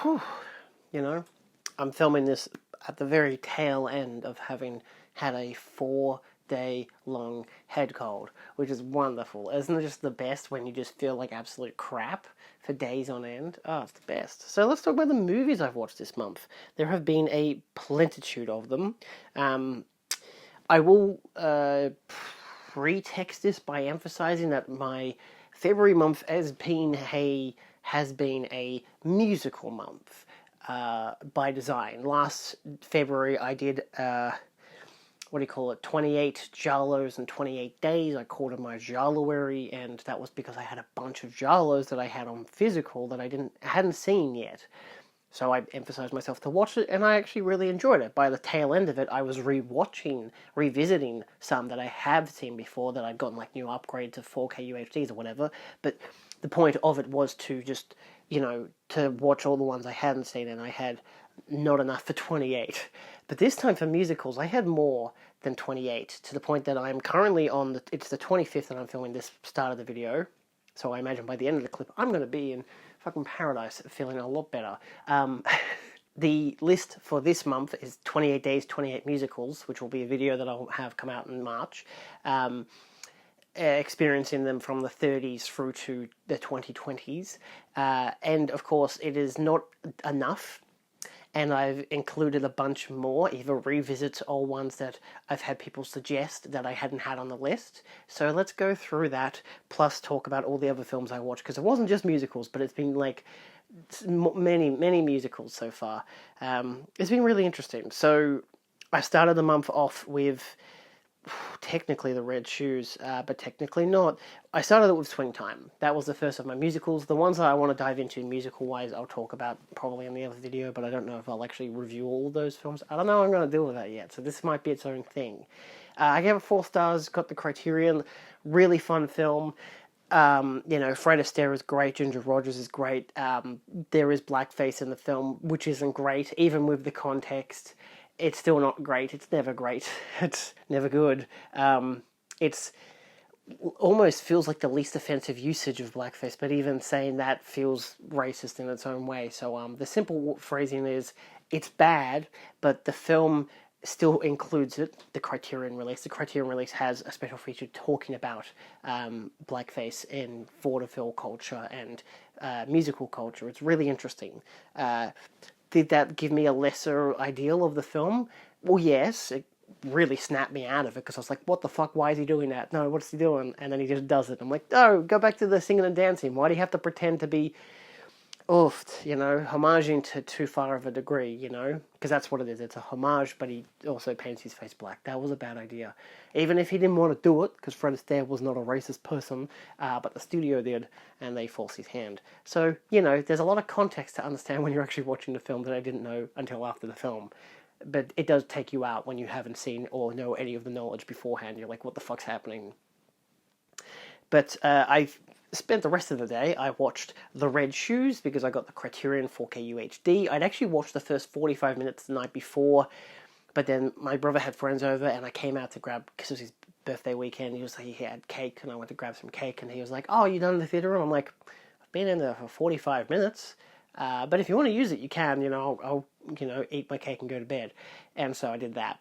whew, you know, I'm filming this at the very tail end of having had a 4-day long head cold, which is wonderful. Isn't it just the best when you just feel like absolute crap for days on end? Oh, it's the best. So let's talk about the movies I've watched this month. There have been a plentitude of them. I will pretext this by emphasizing that my February month has been a musical month by design. Last February, I did 28 Jalos in 28 days. I called it my January, and that was because I had a bunch of Jalos that I had on physical that I hadn't seen yet. So I emphasized myself to watch it, and I actually really enjoyed it. By the tail end of it, I was revisiting some that I have seen before that I'd gotten like new upgrade to 4K UHDs or whatever. But the point of it was to just, to watch all the ones I hadn't seen, and I had not enough for 28. But this time for musicals, I had more than 28, to the point that I'm currently it's the 25th that I'm filming this start of the video. So I imagine by the end of the clip, I'm going to be in fucking paradise, feeling a lot better. The list for this month is 28 days, 28 musicals, which will be a video that I'll have come out in March. Experiencing them from the 30s through to the 2020s. And of course, it is not enough. And I've included a bunch more, either revisits or ones that I've had people suggest that I hadn't had on the list. So let's go through that, plus talk about all the other films I watched, because it wasn't just musicals, but it's been like many, many musicals so far. It's been really interesting. So I started the month off with technically the Red Shoes, but technically not. I started it with Swing Time. That was the first of my musicals. The ones that I want to dive into musical-wise, I'll talk about probably in the other video, but I don't know if I'll actually review all of those films. I don't know how I'm going to deal with that yet, so this might be its own thing. I gave it 4 stars, got the Criterion. Really fun film. Fred Astaire is great, Ginger Rogers is great. There is blackface in the film, which isn't great, even with the context. It's still not great. It's never great. It's never good. It's almost feels like the least offensive usage of blackface, but even saying that feels racist in its own way. So the simple phrasing is, it's bad, but the film still includes it, the Criterion release. The Criterion release has a special feature talking about blackface in vaudeville culture and musical culture. It's really interesting. Did that give me a lesser ideal of the film? Well, yes. It really snapped me out of it, because I was like, what the fuck, why is he doing that? No, what's he doing? And then he just does it. I'm like, no, go back to the singing and dancing. Why do you have to pretend to be homaging to too far of a degree, because that's what it is. It's a homage, but he also paints his face black. That was a bad idea. Even if he didn't want to do it, because Fred Astaire was not a racist person, but the studio did, and they forced his hand. So, there's a lot of context to understand when you're actually watching the film that I didn't know until after the film. But it does take you out when you haven't seen or know any of the knowledge beforehand. You're like, what the fuck's happening? But I spent the rest of the day, I watched The Red Shoes, because I got the Criterion 4K UHD. I'd actually watched the first 45 minutes the night before, but then my brother had friends over, and I came out to grab, because it was his birthday weekend, he had cake, and I went to grab some cake, and he was like, oh, you done in the theatre? And I'm like, I've been in there for 45 minutes, but if you want to use it, you can, I'll eat my cake and go to bed. And so I did that.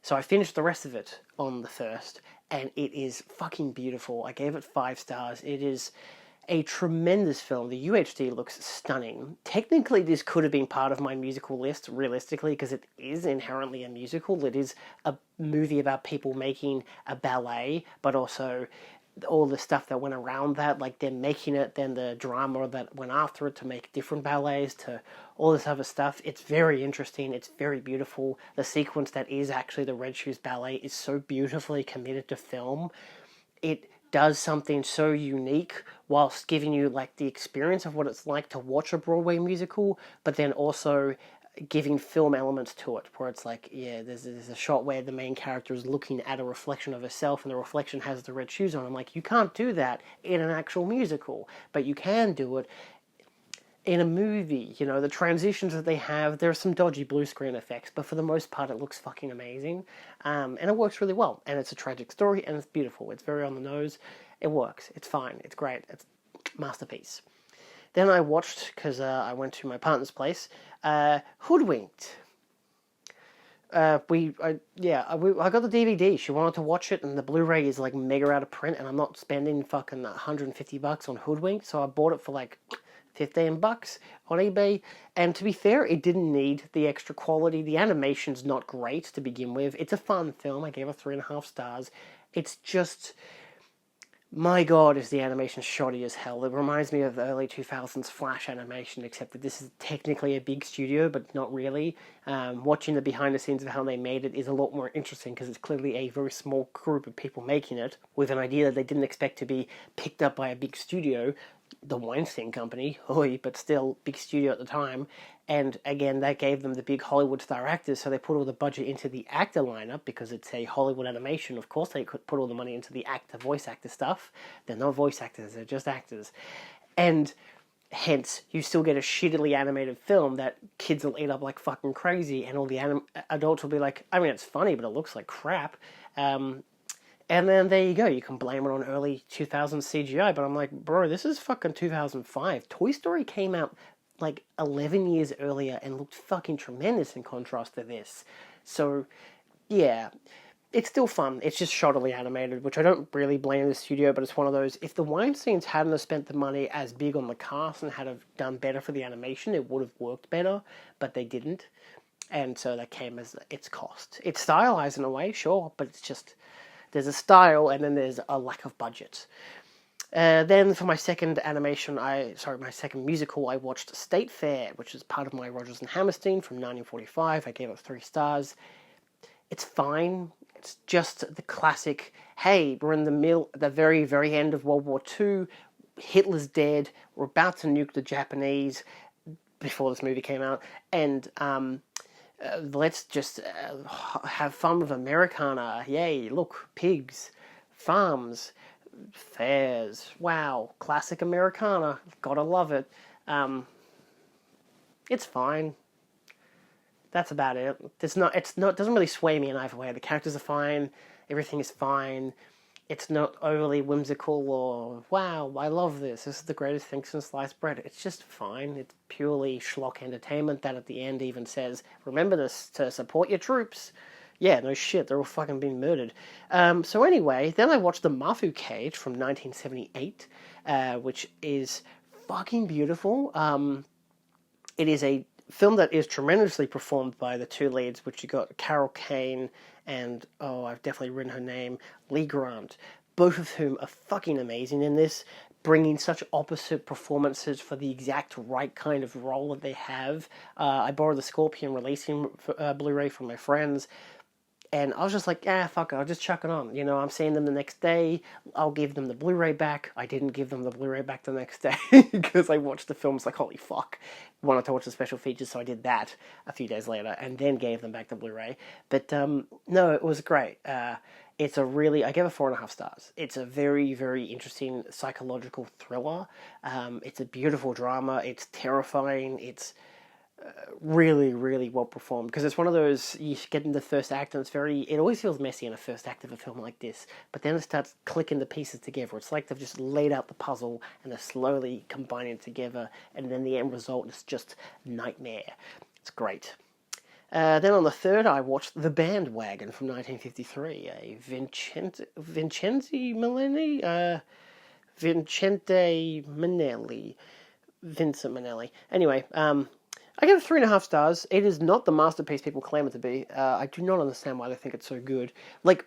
So I finished the rest of it on the 1st, and it is fucking beautiful. I gave it 5 stars. It is a tremendous film. The UHD looks stunning. Technically, this could have been part of my musical list, realistically, because it is inherently a musical. It is a movie about people making a ballet, but also all the stuff that went around that, like them making it, then the drama that went after it to make different ballets, to all this other stuff. It's very interesting. It's very beautiful. The sequence that is actually the Red Shoes ballet is so beautifully committed to film. It does something so unique whilst giving you like the experience of what it's like to watch a Broadway musical, but then also giving film elements to it, where it's like, there's a shot where the main character is looking at a reflection of herself, and the reflection has the red shoes on. I'm like, you can't do that in an actual musical, but you can do it in a movie. The transitions that they have, there are some dodgy blue screen effects, but for the most part, it looks fucking amazing, and it works really well. And it's a tragic story, and it's beautiful. It's very on the nose. It works. It's fine. It's great. It's a masterpiece. Then I watched, because I went to my partner's place, Hoodwinked. I got the DVD. She wanted to watch it, and the Blu-ray is like mega out of print, and I'm not spending fucking $150 on Hoodwinked, so I bought it for like $15 on eBay. And to be fair, it didn't need the extra quality. The animation's not great to begin with. It's a fun film. I gave it 3.5 stars. It's just, my god, is the animation shoddy as hell. It reminds me of the early 2000s Flash animation, except that this is technically a big studio, but not really. Watching the behind the scenes of how they made it is a lot more interesting, because it's clearly a very small group of people making it, with an idea that they didn't expect to be picked up by a big studio, the Weinstein Company, but still, big studio at the time. And again, that gave them the big Hollywood star actors, so they put all the budget into the actor lineup, because it's a Hollywood animation. Of course they could put all the money into the voice actor stuff. They're not voice actors, they're just actors. And hence, you still get a shittily animated film that kids will eat up like fucking crazy, and all the adults will be like, I mean, it's funny, but it looks like crap. And then there you go, you can blame it on early 2000s CGI, but I'm like, bro, this is fucking 2005. Toy Story came out like 11 years earlier and looked fucking tremendous in contrast to this. So, yeah, it's still fun. It's just shoddily animated, which I don't really blame the studio, but it's one of those, if the Weinsteins hadn't have spent the money as big on the cast and had have done better for the animation, it would have worked better, but they didn't. And so that came as its cost. It's stylized in a way, sure, but it's just, there's a style and then there's a lack of budget. Then for my second musical, I watched State Fair, which is part of my Rodgers and Hammerstein from 1945. I gave it 3 stars. It's fine. It's just the classic, hey, we're in the very, very end of World War II. Hitler's dead. We're about to nuke the Japanese before this movie came out. And let's just have fun with Americana. Yay, look, pigs, farms, fairs. Wow, classic Americana. Gotta love it. It's fine. That's about it. It doesn't really sway me in either way. The characters are fine. Everything is fine. It's not overly whimsical or, wow, I love this. This is the greatest thing since sliced bread. It's just fine. It's purely schlock entertainment that at the end even says, remember this to support your troops. Yeah, no shit, they're all fucking being murdered. So anyway, then I watched The Mafu Cage from 1978, which is fucking beautiful. It is a film that is tremendously performed by the 2 leads, which you got Carol Kane and, I've definitely written her name, Lee Grant, both of whom are fucking amazing in this, bringing such opposite performances for the exact right kind of role that they have. I borrowed the Scorpion releasing Blu-ray from my friends, and I was just like, fuck it, I'll just chuck it on. You know, I'm seeing them the next day, I'll give them the Blu-ray back. I didn't give them the Blu-ray back the next day, because I watched the film, it's like, holy fuck. Wanted to watch the special features, so I did that a few days later, and then gave them back the Blu-ray. But, no, it was great. I gave it 4.5 stars. It's a very, very interesting psychological thriller. It's a beautiful drama, it's terrifying, it's really, really well performed, because it's one of those, you get in the first act and it always feels messy in a first act of a film like this, but then it starts clicking the pieces together. It's like they've just laid out the puzzle and they're slowly combining it together, and then the end result is just nightmare. It's great. Then on the third, I watched The Bandwagon from 1953, a Vincent Minnelli. Anyway, I give it 3.5 stars. It is not the masterpiece people claim it to be. I do not understand why they think it's so good. Like,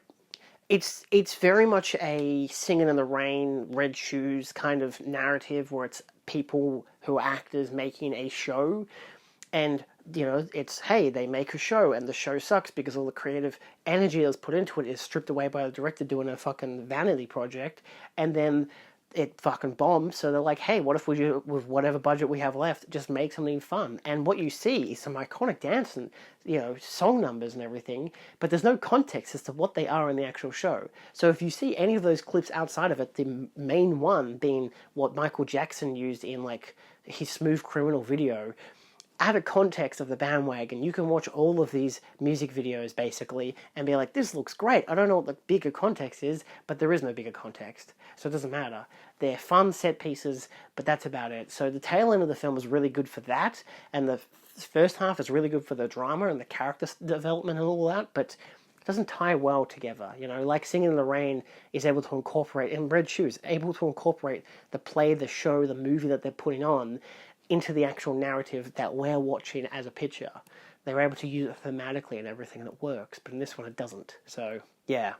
it's very much a Singing in the Rain, Red Shoes kind of narrative, where it's people who are actors making a show, and, you know, it's, hey, they make a show, and the show sucks because all the creative energy that's put into it is stripped away by the director doing a fucking vanity project, and then it fucking bombs, so they're like, hey, what if we do, with whatever budget we have left, just make something fun? And what you see is some iconic dance and, you know, song numbers and everything, but there's no context as to what they are in the actual show. So if you see any of those clips outside of it, the main one being what Michael Jackson used in, like, his Smooth Criminal video, out of context of the bandwagon, you can watch all of these music videos basically and be like, this looks great. I don't know what the bigger context is, but there is no bigger context. So it doesn't matter. They're fun set pieces, but that's about it. So the tail end of the film is really good for that, and the first half is really good for the drama and the character development and all that, but it doesn't tie well together. You know, like Singing in the Rain is able to incorporate, in Red Shoes, able to incorporate the play, the show, the movie that they're putting on into the actual narrative that we're watching as a picture. They were able to use it thematically and everything, and it works, but in this one it doesn't. So, yeah.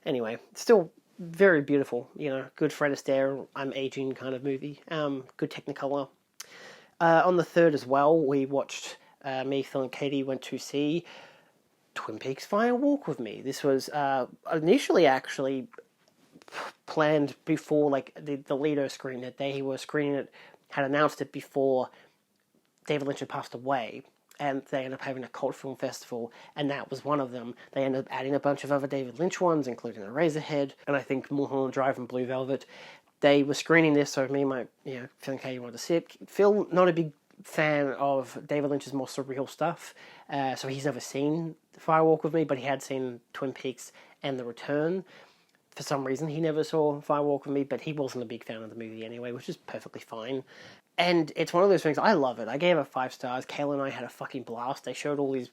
Anyway, still very beautiful, you know, good Fred Astaire, I'm aging kind of movie. Good Technicolor. On the 3rd as well, we watched, me, Phil and Katie went to see Twin Peaks Fire Walk with Me. This was initially actually planned before, like, the Lido screened it. They were screening it, had announced it before David Lynch had passed away, and they ended up having a cult film festival, and that was one of them. They ended up adding a bunch of other David Lynch ones, including Eraserhead, and I think Mulholland Drive and Blue Velvet. They were screening this, so me and my, Phil and Katie wanted to see it. Phil, not a big fan of David Lynch's more surreal stuff, so he's never seen Firewalk with Me, but he had seen Twin Peaks and The Return. For some reason, he never saw Firewalk with Me, but he wasn't a big fan of the movie anyway, which is perfectly fine. And it's one of those things, I love it. I gave it 5 stars. Kayla and I had a fucking blast. They showed all these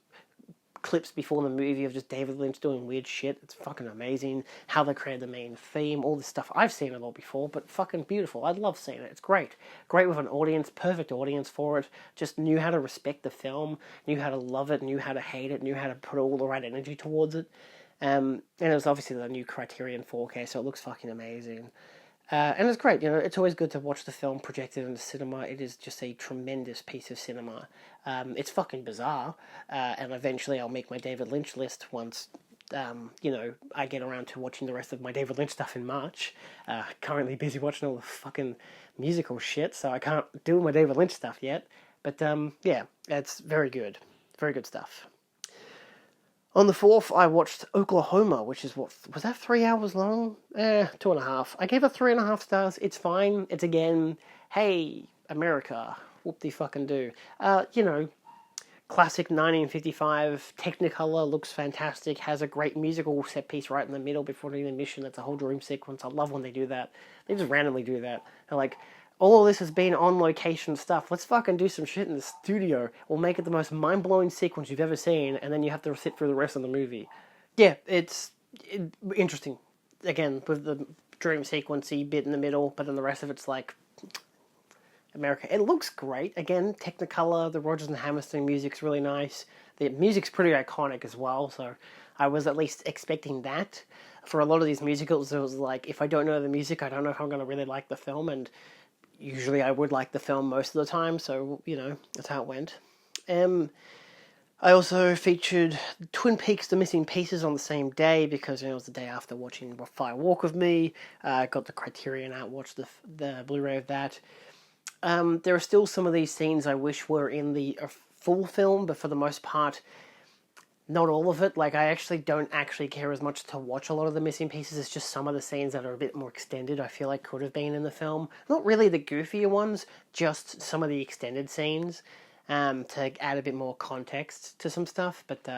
clips before the movie of just David Lynch doing weird shit. It's fucking amazing. How they created the main theme, all this stuff. I've seen it all before, but fucking beautiful. I love seeing it. It's great. Great with an audience, perfect audience for it. Just knew how to respect the film, knew how to love it, knew how to hate it, knew how to put all the right energy towards it. And it was obviously the new Criterion 4K, so it looks fucking amazing. And it's great, it's always good to watch the film projected in the cinema. It is just a tremendous piece of cinema. It's fucking bizarre, and eventually I'll make my David Lynch list once, I get around to watching the rest of my David Lynch stuff in March. Currently busy watching all the fucking musical shit, so I can't do my David Lynch stuff yet. But, it's very good. Very good stuff. On the 4th, I watched Oklahoma, which is, was that 3 hours long? 2.5. I gave it 3.5 stars. It's fine. It's again, hey, America, whoop-de-fucking-do. Classic 1955 Technicolor, looks fantastic, has a great musical set piece right in the middle before the mission. That's a whole dream sequence. I love when they do that. They just randomly do that. They're like, all of this has been on location stuff. Let's fucking do some shit in the studio. We'll make it the most mind-blowing sequence you've ever seen, and then you have to sit through the rest of the movie. Yeah, it's interesting. Again, with the dream sequency bit in the middle, but then the rest of it's like America. It looks great. Again, Technicolor, the Rodgers and Hammerstein music's really nice. The music's pretty iconic as well, so I was at least expecting that. For a lot of these musicals, it was like, if I don't know the music, I don't know if I'm going to really like the film, and usually I would like the film most of the time, so, that's how it went. I also featured Twin Peaks: The Missing Pieces on the same day, because it was the day after watching Fire Walk with Me. I got the Criterion out, watched the Blu-ray of that. There are still some of these scenes I wish were in the full film, but for the most part, not all of it. Like, I actually don't care as much to watch a lot of the missing pieces. It's just some of the scenes that are a bit more extended I feel like could have been in the film. Not really the goofier ones, just some of the extended scenes to add a bit more context to some stuff. But,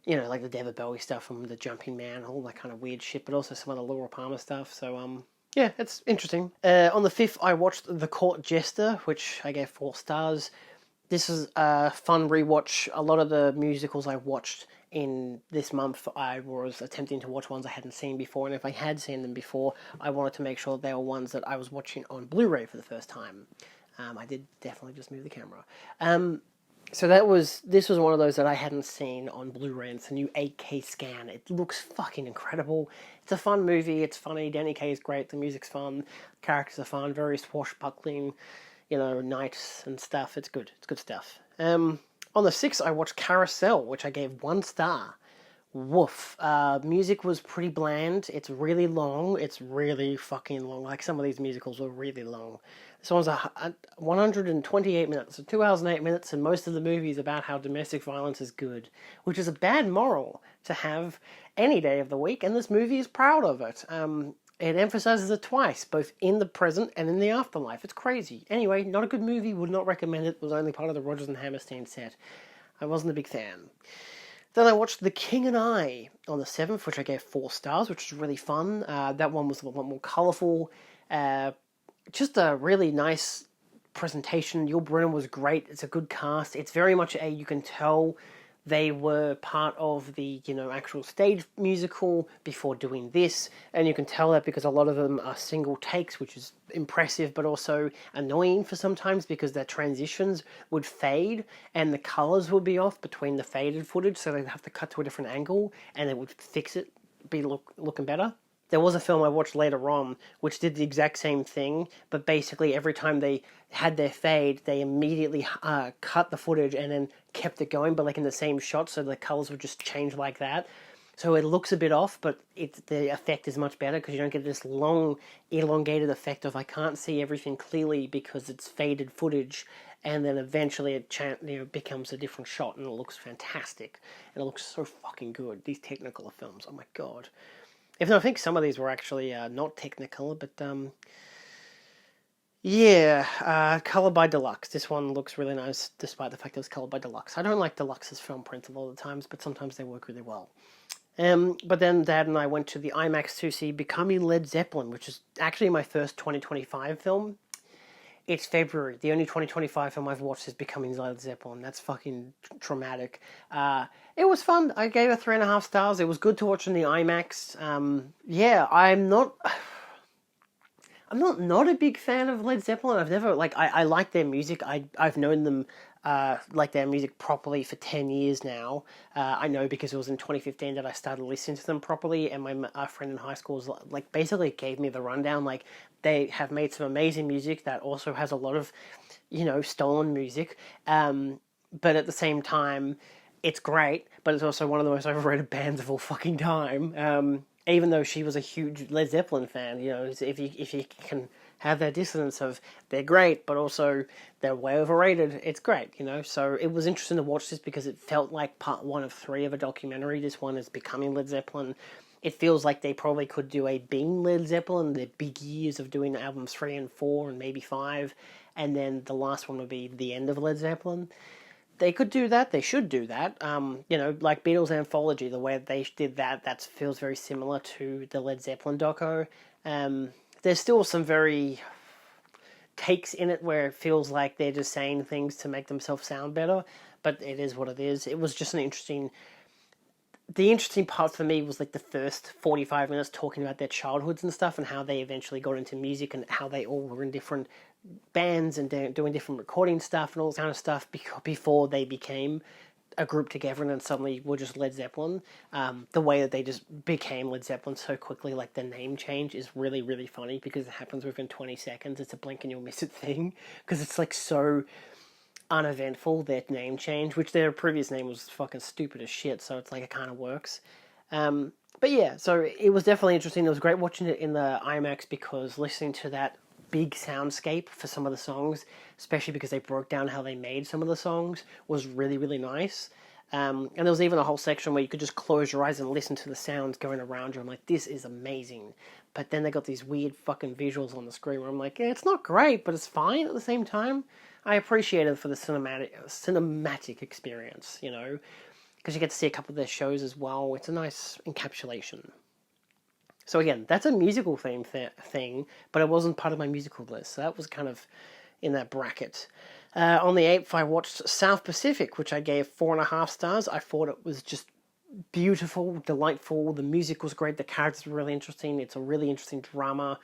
like the David Bowie stuff from The Jumping Man, all that kind of weird shit, but also some of the Laura Palmer stuff. So, yeah, it's interesting. On the 5th, I watched The Court Jester, which I gave 4 stars. This is a fun rewatch. A lot of the musicals I watched in this month, I was attempting to watch ones I hadn't seen before, and if I had seen them before, I wanted to make sure they were ones that I was watching on Blu-ray for the first time. I did definitely just move the camera. So this was one of those that I hadn't seen on Blu-ray, and it's a new 8K scan. It looks fucking incredible. It's a fun movie, it's funny, Danny Kaye is great, the music's fun, characters are fun, very swashbuckling, nights and stuff. It's good stuff. On the 6th, I watched Carousel, which I gave 1 star. Woof. Music was pretty bland. It's really long. It's really fucking long. Like, some of these musicals were really long. This one's 128 minutes, so 2 hours and 8 minutes, and most of the movie is about how domestic violence is good, which is a bad moral to have any day of the week, and this movie is proud of it. it emphasizes it twice, both in the present and in the afterlife. It's crazy. Anyway, not a good movie, would not recommend it. It was only part of the Rodgers and Hammerstein set. I wasn't a big fan. Then I watched The King and I on the 7th, which I gave 4 stars, which was really fun. That one was a lot more colourful. Just a really nice presentation. Yul Brynner was great. It's a good cast. It's very much you can tell they were part of the, actual stage musical before doing this, and you can tell that because a lot of them are single takes, which is impressive, but also annoying for sometimes because their transitions would fade and the colors would be off between the faded footage, so they'd have to cut to a different angle, and it would fix it, looking better. There was a film I watched later on which did the exact same thing, but basically every time they had their fade, they immediately cut the footage and then kept it going, but like in the same shot, so the colors would just change like that. So it looks a bit off, but the effect is much better because you don't get this long, elongated effect of I can't see everything clearly because it's faded footage, and then eventually it becomes a different shot and it looks fantastic. And it looks so fucking good. These Technicolor films, oh my god. Even though I think some of these were actually not Technicolor, but Color by Deluxe. This one looks really nice, despite the fact it was Color by Deluxe. I don't like Deluxe's film prints a lot of the times, but sometimes they work really well. But then Dad and I went to the IMAX to see Becoming Led Zeppelin, which is actually my first 2025 film. It's February. The only 2025 film I've watched is Becoming Led Zeppelin. That's fucking traumatic. It was fun. I gave it 3.5 stars. It was good to watch in the IMAX. I'm not a big fan of Led Zeppelin. I've never I like their music. I've known them like their music properly for 10 years now. I know because it was in 2015 that I started listening to them properly, and my friend in high school was basically gave me the rundown. They have made some amazing music that also has a lot of, stolen music. But at the same time, it's great, but it's also one of the most overrated bands of all fucking time. Even though she was a huge Led Zeppelin fan, if you can have that dissonance of they're great, but also they're way overrated, it's great, So it was interesting to watch this because it felt like part 1 of 3 of a documentary. This one is Becoming Led Zeppelin. It feels like they probably could do a Being Led Zeppelin, their big years of doing albums 3 and 4 and maybe 5, and then the last one would be the end of Led Zeppelin. They could do that. They should do that. Like Beatles Anthology, the way they did that feels very similar to the Led Zeppelin doco. There's still some very takes in it where it feels like they're just saying things to make themselves sound better, but it is what it is. It was just the interesting part for me was the first 45 minutes talking about their childhoods and stuff and how they eventually got into music and how they all were in different bands and doing different recording stuff and all this kind of stuff before they became a group together and then suddenly were just Led Zeppelin. The way that they just became Led Zeppelin so quickly, the name change is really, really funny because it happens within 20 seconds. It's a blink and you'll miss it thing because it's so uneventful, their name change, which their previous name was fucking stupid as shit, so it's it kind of works. But yeah, so it was definitely interesting. It was great watching it in the IMAX because listening to that big soundscape for some of the songs, especially because they broke down how they made some of the songs, was really, really nice. And there was even a whole section where you could just close your eyes and listen to the sounds going around you. I'm like, this is amazing. But then they got these weird fucking visuals on the screen where I'm like, yeah, it's not great, but it's fine at the same time. I appreciate it for the cinematic experience, because you get to see a couple of their shows as well. It's a nice encapsulation. So again, that's a musical theme thing, but it wasn't part of my musical list, so that was kind of in that bracket. On the 8th, I watched South Pacific, which I gave 4.5 stars. I thought it was just beautiful, delightful. The music was great. The characters were really interesting. It's a really interesting drama.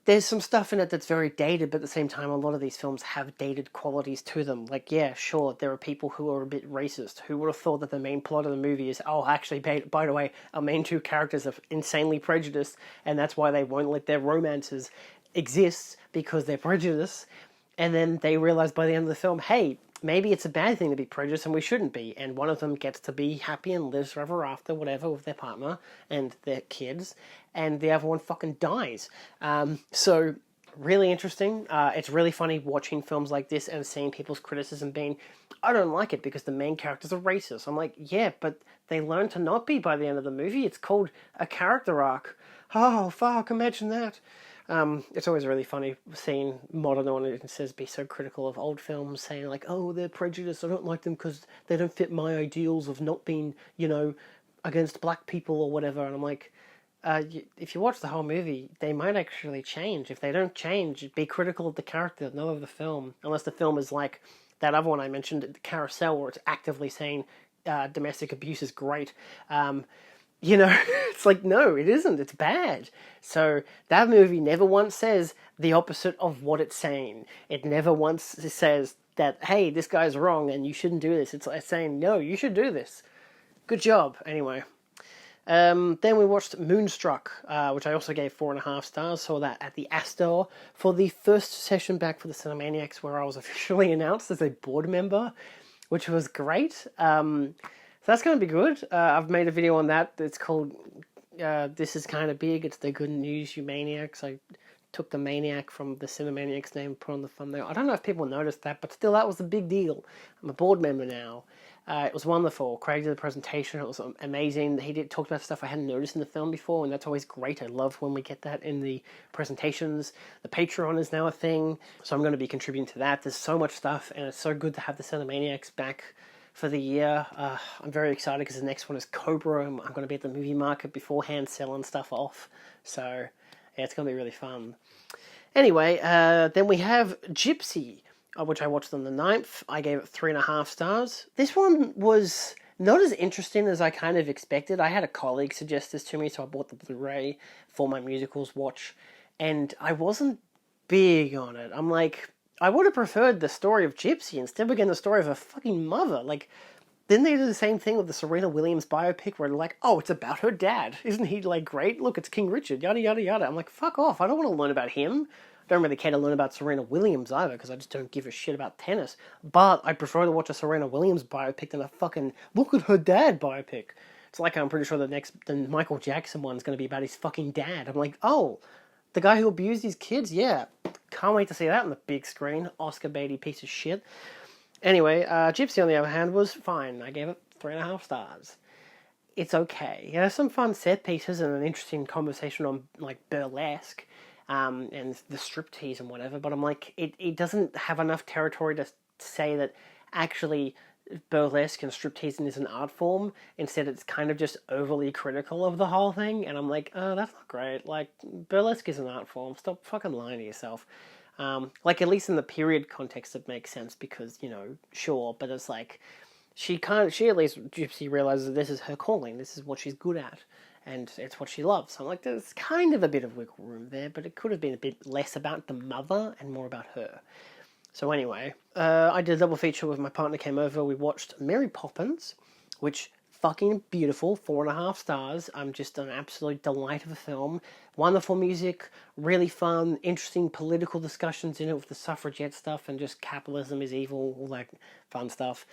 There's some stuff in it that's very dated, but at the same time, a lot of these films have dated qualities to them. Yeah, sure, there are people who are a bit racist. Who would have thought that the main plot of the movie is, actually, by the way, our main 2 characters are insanely prejudiced, and that's why they won't let their romances exist, because they're prejudiced. And then they realize by the end of the film, hey, maybe it's a bad thing to be prejudiced and we shouldn't be. And one of them gets to be happy and lives forever after, whatever, with their partner and their kids. And the other one fucking dies. So, really interesting. It's really funny watching films like this and seeing people's criticism being, I don't like it because the main characters are racist. I'm like, yeah, but they learn to not be by the end of the movie. It's called a character arc. Oh, fuck, imagine that. It's always really funny seeing modern audiences be so critical of old films, saying like, oh, they're prejudiced, I don't like them because they don't fit my ideals of not being, against black people or whatever. And I'm like, if you watch the whole movie, they might actually change. If they don't change, be critical of the character, not of the film. Unless the film is like that other one I mentioned, the Carousel, where it's actively saying domestic abuse is great. It's like, no, it isn't. It's bad. So that movie never once says the opposite of what it's saying. It never once says that, hey, this guy's wrong and you shouldn't do this. It's like saying, no, you should do this. Good job. Anyway. Then we watched Moonstruck, which I also gave 4.5 stars. Saw that at the Astor for the first session back for the Cinemaniacs, where I was officially announced as a board member, which was great. So that's going to be good. I've made a video on that. It's called This Is Kind of Big. It's the Good News, You Maniacs. I took the Maniac from the Cinemaniacs name, put on the thumbnail. I don't know if people noticed that, but still, that was a big deal. I'm a board member now. It was wonderful. Craig did the presentation. It was amazing. He talked about stuff I hadn't noticed in the film before, and that's always great. I love when we get that in the presentations. The Patreon is now a thing, so I'm going to be contributing to that. There's so much stuff, and it's so good to have the Cinemaniacs back for the year. I'm very excited because the next one is Cobra. I'm going to be at the movie market beforehand selling stuff off. So, yeah, it's going to be really fun. Anyway, then we have Gypsy, which I watched on the 9th. I gave it 3.5 stars. This one was not as interesting as I kind of expected. I had a colleague suggest this to me, so I bought the Blu-ray for my musicals watch, and I wasn't big on it. I'm like, I would have preferred the story of Gypsy. Instead, we're getting the story of her fucking mother. Like, didn't they do the same thing with the Serena Williams biopic where they're like, oh, it's about her dad. Isn't he, like, great? Look, it's King Richard, yada, yada, yada. I'm like, fuck off. I don't want to learn about him. I don't really care to learn about Serena Williams either, because I just don't give a shit about tennis. But I prefer to watch a Serena Williams biopic than a fucking look at her dad biopic. It's like I'm pretty sure the Michael Jackson one's going to be about his fucking dad. I'm like, oh, the guy who abused his kids? Yeah. Can't wait to see that on the big screen. Oscar Beatty piece of shit. Anyway, Gypsy, on the other hand, was fine. I gave it 3.5 stars. It's okay. There's some fun set pieces and an interesting conversation on, like, burlesque and the striptease and whatever, but I'm like, it doesn't have enough territory to say that actually burlesque and stripteasing is an art form. Instead, it's kind of just overly critical of the whole thing, and I'm like, oh, that's not great. Like, burlesque is an art form. Stop fucking lying to yourself. Like, at least in the period context, it makes sense because, sure, but it's like, she at least, Gypsy realizes that this is her calling. This is what she's good at, and it's what she loves. So I'm like, there's kind of a bit of wiggle room there, but it could have been a bit less about the mother and more about her. So anyway, I did a double feature with my partner, came over, we watched Mary Poppins, which, fucking beautiful, 4.5 stars. I'm just an absolute delight of a film. Wonderful music, really fun, interesting political discussions in it with the suffragette stuff and just capitalism is evil, all that fun stuff.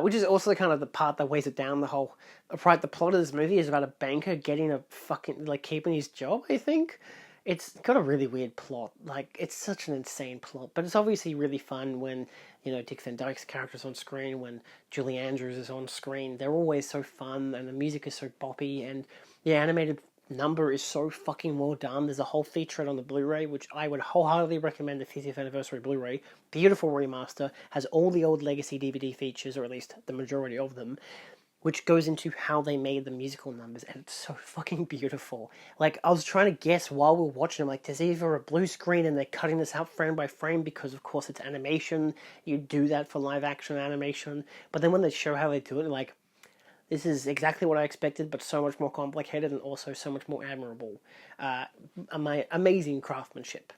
Which is also kind of the part that weighs it down, the whole... Right, the plot of this movie is about a banker getting a fucking... keeping his job, I think. It's got a really weird plot. Like, it's such an insane plot. But it's obviously really fun when, Dick Van Dyke's character's on screen, when Julie Andrews is on screen. They're always so fun, and the music is so boppy, and the animated number is so fucking well done. There's a whole featurette on the Blu-ray, which I would wholeheartedly recommend, the 50th anniversary Blu-ray. Beautiful remaster, has all the old legacy DVD features, or at least the majority of them, which goes into how they made the musical numbers, and it's so fucking beautiful. Like, I was trying to guess while we were watching, I'm like, there's either a blue screen and they're cutting this out frame by frame because, of course, it's animation. You do that for live-action animation. But then when they show how they do it, like, this is exactly what I expected, but so much more complicated and also so much more admirable. Amazing craftsmanship.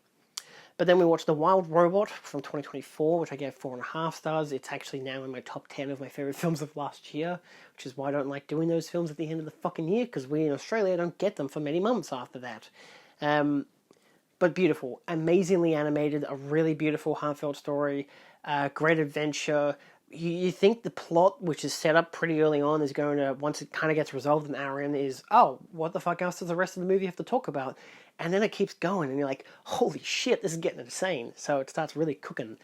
But then we watched The Wild Robot from 2024, which I gave 4.5 stars. It's actually now in my top 10 of my favourite films of last year, which is why I don't like doing those films at the end of the fucking year, because we in Australia don't get them for many months after that. But beautiful. Amazingly animated, a really beautiful, heartfelt story, great adventure. You think the plot, which is set up pretty early on, is going to, once it kind of gets resolved in hour in, is, oh, what the fuck else does the rest of the movie have to talk about? And then it keeps going, and you're like, holy shit, this is getting insane. So it starts really cooking.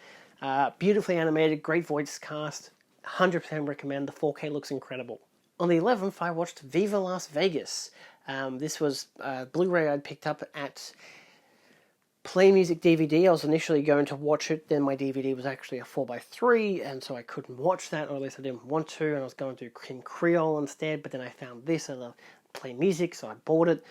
Beautifully animated, great voice cast, 100% recommend. The 4K looks incredible. On the 11th, I watched Viva Las Vegas, This was Blu-ray I'd picked up at Play Music DVD. I was initially going to watch it, then my DVD was actually a 4:3, and so I couldn't watch that, or at least I didn't want to, and I was going to King Creole instead, but then I found this at the Play Music, so I bought it.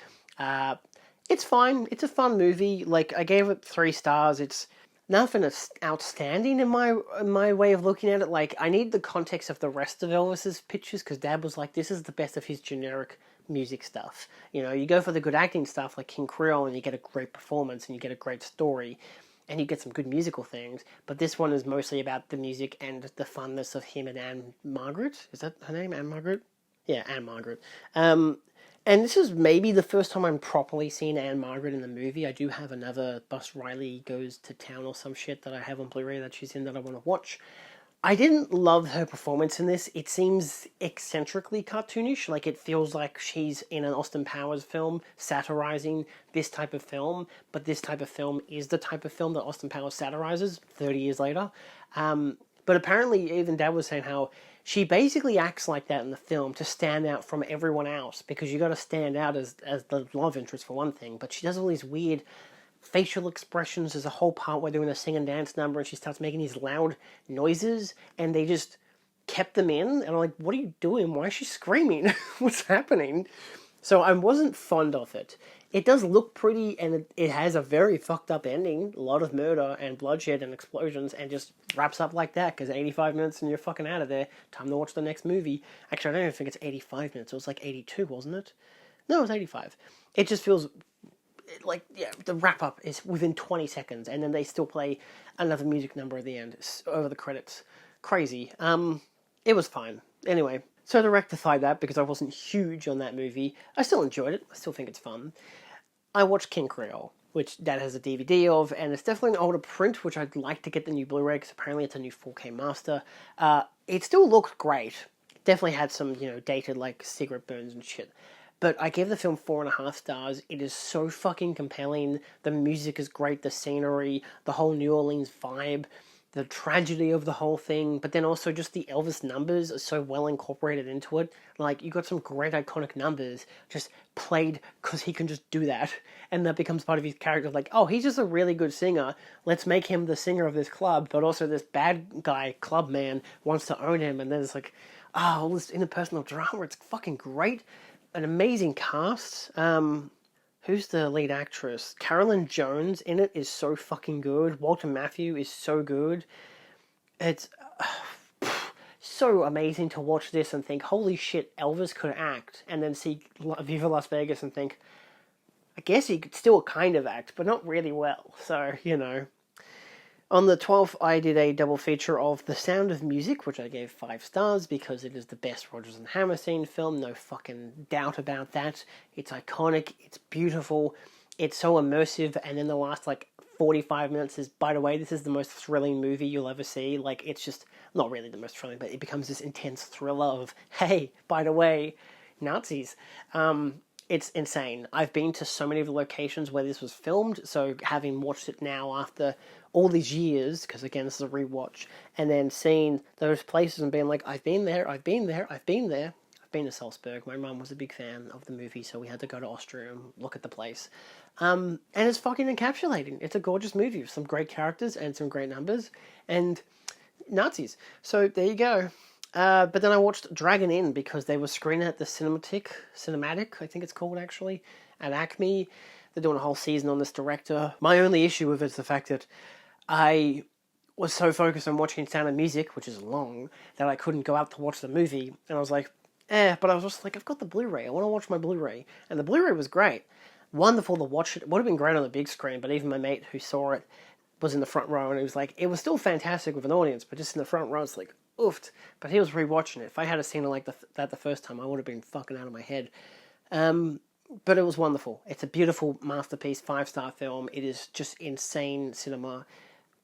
It's fine. It's a fun movie. Like, I gave it 3 stars. It's nothing outstanding in my way of looking at it. Like, I need the context of the rest of Elvis's pictures, because Dad was like, this is the best of his generic music stuff. You know, you go for the good acting stuff like King Creole and you get a great performance and you get a great story and you get some good musical things, but this one is mostly about the music and the funness of him and Anne Margaret. Is that her name, Anne Margaret? Yeah, Anne Margaret. And this is maybe the first time I'm properly seeing Anne Margaret in the movie. I do have another Bus Riley Goes to Town or some shit that I have on Blu-ray that she's in that I want to watch. I didn't love her performance in this. It seems eccentrically cartoonish. Like, it feels like she's in an Austin Powers film satirizing this type of film, but this type of film is the type of film that Austin Powers satirizes 30 years later. But apparently, even Dad was saying how she basically acts like that in the film to stand out from everyone else, because you got to stand out as the love interest for one thing, but she does all these weird facial expressions. There's a whole part where they're doing a sing and dance number and she starts making these loud noises and they just kept them in, and I'm like, what are you doing? Why is she screaming? What's happening? So I wasn't fond of it. It does look pretty, and it has a very fucked up ending. A lot of murder and bloodshed and explosions, and just wraps up like that, because 85 minutes and you're fucking out of there. Time to watch the next movie. Actually, I don't even think it's 85 minutes. It was like 82, wasn't it? No, it was 85. It just feels like, yeah, the wrap up is within 20 seconds, and then they still play another music number at the end over the credits. Crazy. It was fine. Anyway, so to rectify that, because I wasn't huge on that movie, I still enjoyed it. I still think it's fun. I watched King Creole, which Dad has a DVD of, and it's definitely an older print, which I'd like to get the new Blu-ray, because apparently it's a new 4K master. It still looked great. Definitely had some, dated, like, cigarette burns and shit. But I gave the film 4.5 stars. It is so fucking compelling. The music is great, the scenery, the whole New Orleans vibe, the tragedy of the whole thing, but then also just the Elvis numbers are so well incorporated into it. Like, you got some great iconic numbers just played because he can just do that, and that becomes part of his character. Like, oh, he's just a really good singer. Let's make him the singer of this club, but also this bad guy club man wants to own him, and then it's like, all this interpersonal drama. It's fucking great. An amazing cast. Who's the lead actress? Carolyn Jones in it is so fucking good. Walter Matthau is so good. It's so amazing to watch this and think, holy shit, Elvis could act. And then see Viva Las Vegas and think, I guess he could still kind of act, but not really well. So, On the 12th, I did a double feature of The Sound of Music, which I gave 5 stars because it is the best Rodgers and Hammerstein film. No fucking doubt about that. It's iconic. It's beautiful. It's so immersive. And then the last, 45 minutes is, by the way, this is the most thrilling movie you'll ever see. Like, it's just, not really the most thrilling, but it becomes this intense thriller of, hey, by the way, Nazis. It's insane. I've been to so many of the locations where this was filmed, so having watched it now after all these years, because again, this is a rewatch, and then seeing those places and being like, I've been there. I've been to Salzburg. My mum was a big fan of the movie, so we had to go to Austria and look at the place. And it's fucking encapsulating. It's a gorgeous movie with some great characters and some great numbers, and Nazis. So there you go. But then I watched Dragon Inn because they were screening at the Cinematic, I think it's called actually, at Acme. They're doing a whole season on this director. My only issue with it is the fact that I was so focused on watching Sound of Music, which is long, that I couldn't go out to watch the movie. And I was like, but I was just like, I've got the Blu-ray. I want to watch my Blu-ray. And the Blu-ray was great. Wonderful to watch it. It would have been great on the big screen, but even my mate who saw it was in the front row, and it was like, it was still fantastic with an audience, but just in the front row, it's like, oofed. But he was rewatching it. If I had seen it like that the first time, I would have been fucking out of my head. But it was wonderful. It's a beautiful masterpiece, 5-star film. It is just insane cinema.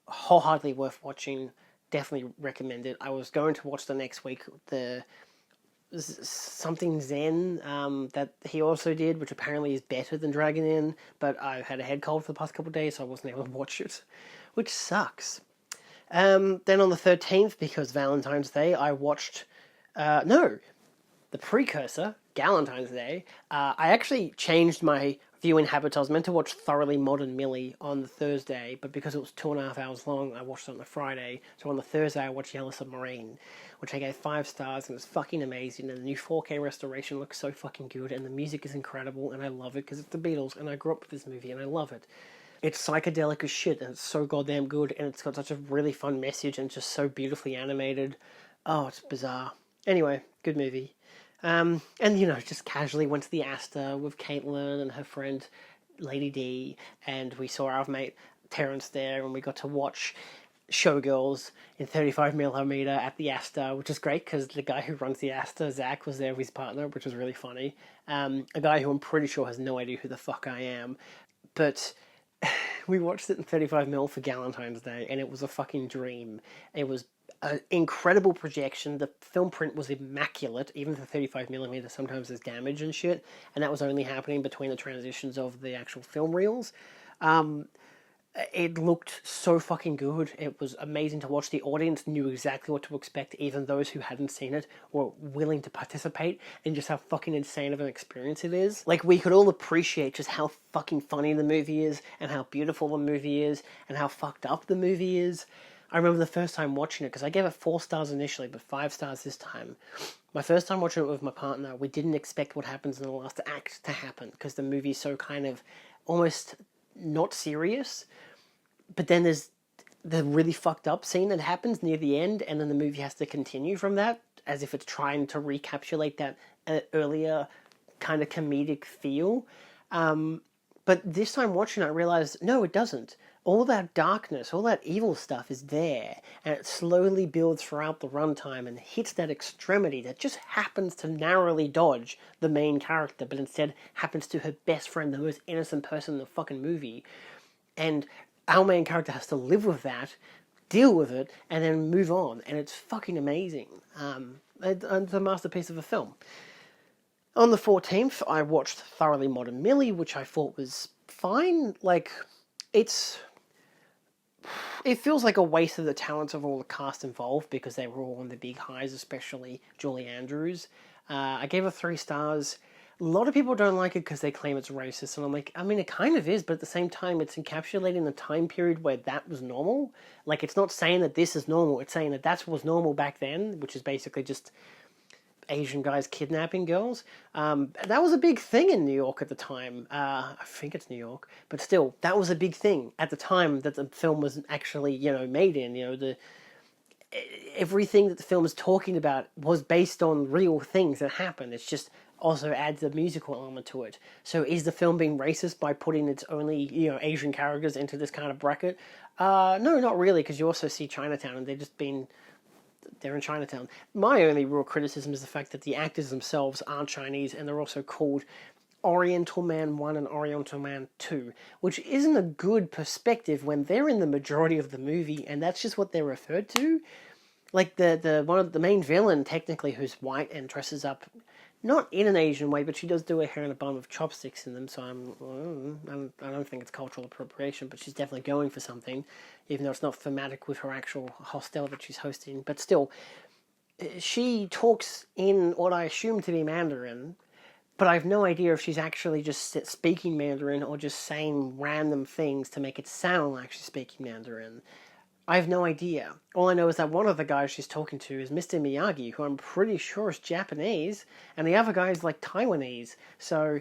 Wholeheartedly worth watching. Definitely recommend it. I was going to watch the next week the something Zen that he also did, which apparently is better than Dragon Inn, but I had a head cold for the past couple of days, so I wasn't able to watch it, which sucks. Then on the 13th, because Valentine's Day, I watched... the precursor, Galentine's Day, I actually changed my viewing habits. I was meant to watch Thoroughly Modern Millie on the Thursday, but because it was 2.5 hours long, I watched it on the Friday. So on the Thursday, I watched Yellow Submarine, which I gave 5 stars, and it's fucking amazing. And the new 4K restoration looks so fucking good, and the music is incredible, and I love it because it's the Beatles, and I grew up with this movie, and I love it. It's psychedelic as shit, and it's so goddamn good, and it's got such a really fun message, and it's just so beautifully animated. Oh, it's bizarre. Anyway, good movie. And, just casually went to the Astor with Caitlin and her friend Lady D, and we saw our mate Terrence there, and we got to watch Showgirls in 35mm at the Astor, which is great because the guy who runs the Astor, Zach, was there with his partner, which was really funny. A guy who I'm pretty sure has no idea who the fuck I am. But we watched it in 35mm for Galentine's Day, and it was a fucking dream. It was an incredible projection. The film print was immaculate, even for 35mm. Sometimes there's damage and shit, and that was only happening between the transitions of the actual film reels. It looked so fucking good. It was amazing to watch. The audience knew exactly what to expect. Even those who hadn't seen it were willing to participate in just how fucking insane of an experience it is. Like, we could all appreciate just how fucking funny the movie is, and how beautiful the movie is, and how fucked up the movie is. I remember the first time watching it, because I gave it 4 stars initially, but 5 stars this time. My first time watching it with my partner, we didn't expect what happens in the last act to happen, because the movie's so kind of almost not serious. But then there's the really fucked up scene that happens near the end, and then the movie has to continue from that, as if it's trying to recapitulate that earlier kind of comedic feel. But this time watching it, I realized, no, it doesn't. All that darkness, all that evil stuff is there, and it slowly builds throughout the runtime and hits that extremity that just happens to narrowly dodge the main character, but instead happens to her best friend, the most innocent person in the fucking movie. And our main character has to live with that, deal with it, and then move on, and it's fucking amazing. It's a masterpiece of a film. On the 14th, I watched Thoroughly Modern Millie, which I thought was fine. Like, it feels like a waste of the talents of all the cast involved, because they were all on the big highs, especially Julie Andrews. I gave it 3 stars. A lot of people don't like it because they claim it's racist, and I'm like, I mean, it kind of is, but at the same time, it's encapsulating the time period where that was normal. Like, it's not saying that this is normal, it's saying that that was normal back then, which is basically just Asian guys kidnapping girls. That was a big thing in New York at the time. I think it's New York, but still, that was a big thing at the time that the film was actually, made in. Everything that the film is talking about was based on real things that happened. It's just also adds a musical element to it. So is the film being racist by putting its only, Asian characters into this kind of bracket? No, not really, because you also see Chinatown, and they're in Chinatown. My only real criticism is the fact that the actors themselves aren't Chinese, and they're also called Oriental Man 1 and Oriental Man 2, which isn't a good perspective when they're in the majority of the movie, and that's just what they're referred to. Like, the one of the main villain, technically, who's white and dresses up not in an Asian way, but she does do her hair in a bun with chopsticks in them, so I don't think it's cultural appropriation, but she's definitely going for something, even though it's not thematic with her actual hostel that she's hosting. But still, she talks in what I assume to be Mandarin, but I have no idea if she's actually just speaking Mandarin or just saying random things to make it sound like she's speaking Mandarin. I have no idea. All I know is that one of the guys she's talking to is Mr. Miyagi, who I'm pretty sure is Japanese, and the other guy is like Taiwanese, so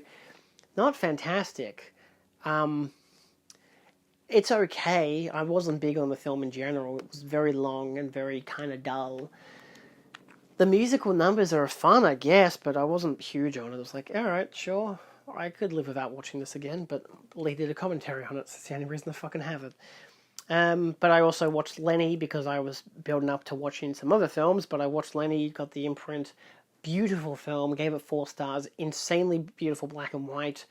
not fantastic. It's okay. I wasn't big on the film in general. It was very long and very kind of dull. The musical numbers are fun, I guess, but I wasn't huge on it. I was like, alright, sure, I could live without watching this again, but Lee did a commentary on it, so it's the only reason I fucking have it. But I also watched Lenny because I was building up to watching some other films, but I watched Lenny, got the imprint, beautiful film, gave it 4 stars, insanely beautiful black and white.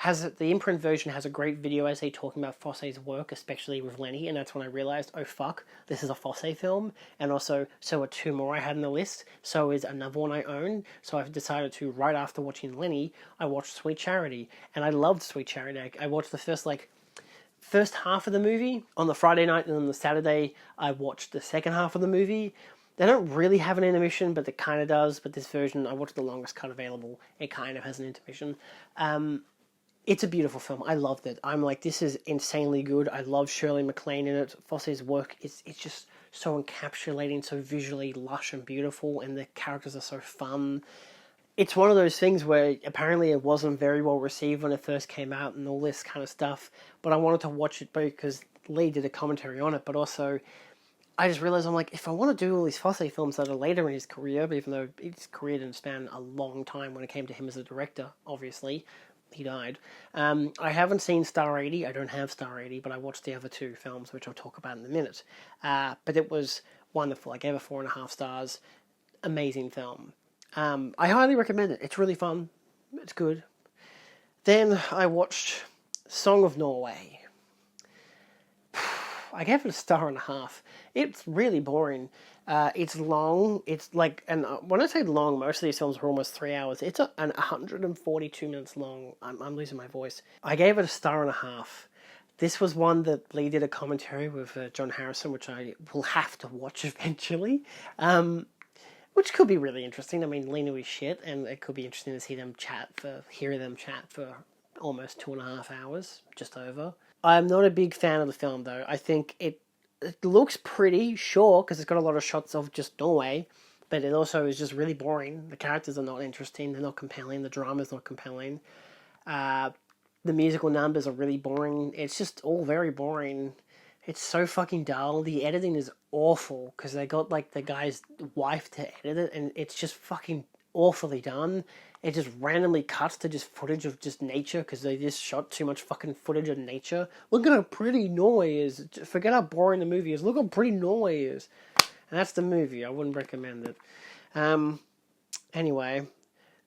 The imprint version has a great video essay talking about Fosse's work, especially with Lenny, and that's when I realized, oh fuck, this is a Fosse film, and also, so are 2 more I had on the list, so is another one I own, so I've decided to, right after watching Lenny, I watched Sweet Charity, and I loved Sweet Charity. I watched the first half of the movie on the Friday night, and on the Saturday I watched the second half of the movie. They don't really have an intermission, but it kind of does. But this version, I watched the longest cut available. It kind of has an intermission. It's a beautiful film. I loved it. I'm like, this is insanely good. I love Shirley MacLaine in it. Fosse's work is it's just so encapsulating, so visually lush and beautiful, and the characters are so fun. It's one of those things where apparently it wasn't very well received when it first came out and all this kind of stuff, but I wanted to watch it because Lee did a commentary on it, but also I just realized I'm like, if I want to do all these Fosse films that are later in his career, but even though his career didn't span a long time when it came to him as a director, obviously, he died. I haven't seen Star 80. I don't have Star 80, but I watched the other two films, which I'll talk about in a minute. But it was wonderful. I gave it 4.5 stars. Amazing film. I highly recommend it. It's really fun. It's good. Then I watched Song of Norway. I gave it 1.5 stars. It's really boring. It's long. It's like, and when I say long, most of these films are almost 3 hours. It's 142 minutes long. I'm losing my voice. I gave it 1.5 stars. This was one that Lee did a commentary with John Harrison, which I will have to watch eventually. Which could be really interesting. I mean, Lee knew his shit, and it could be interesting to hear them chat for almost 2.5 hours, just over. I'm not a big fan of the film, though. I think it looks pretty, sure, because it's got a lot of shots of just Norway, but it also is just really boring. The characters are not interesting. They're not compelling. The drama's not compelling. The musical numbers are really boring. It's just all very boring. It's so fucking dull. The editing is awful because they got like the guy's wife to edit it, and it's just fucking awfully done. It just randomly cuts to just footage of just nature because they just shot too much fucking footage of nature. Look at how pretty Norway is. Forget how boring the movie is. Look how pretty Norway is. And that's the movie. I wouldn't recommend it. Anyway,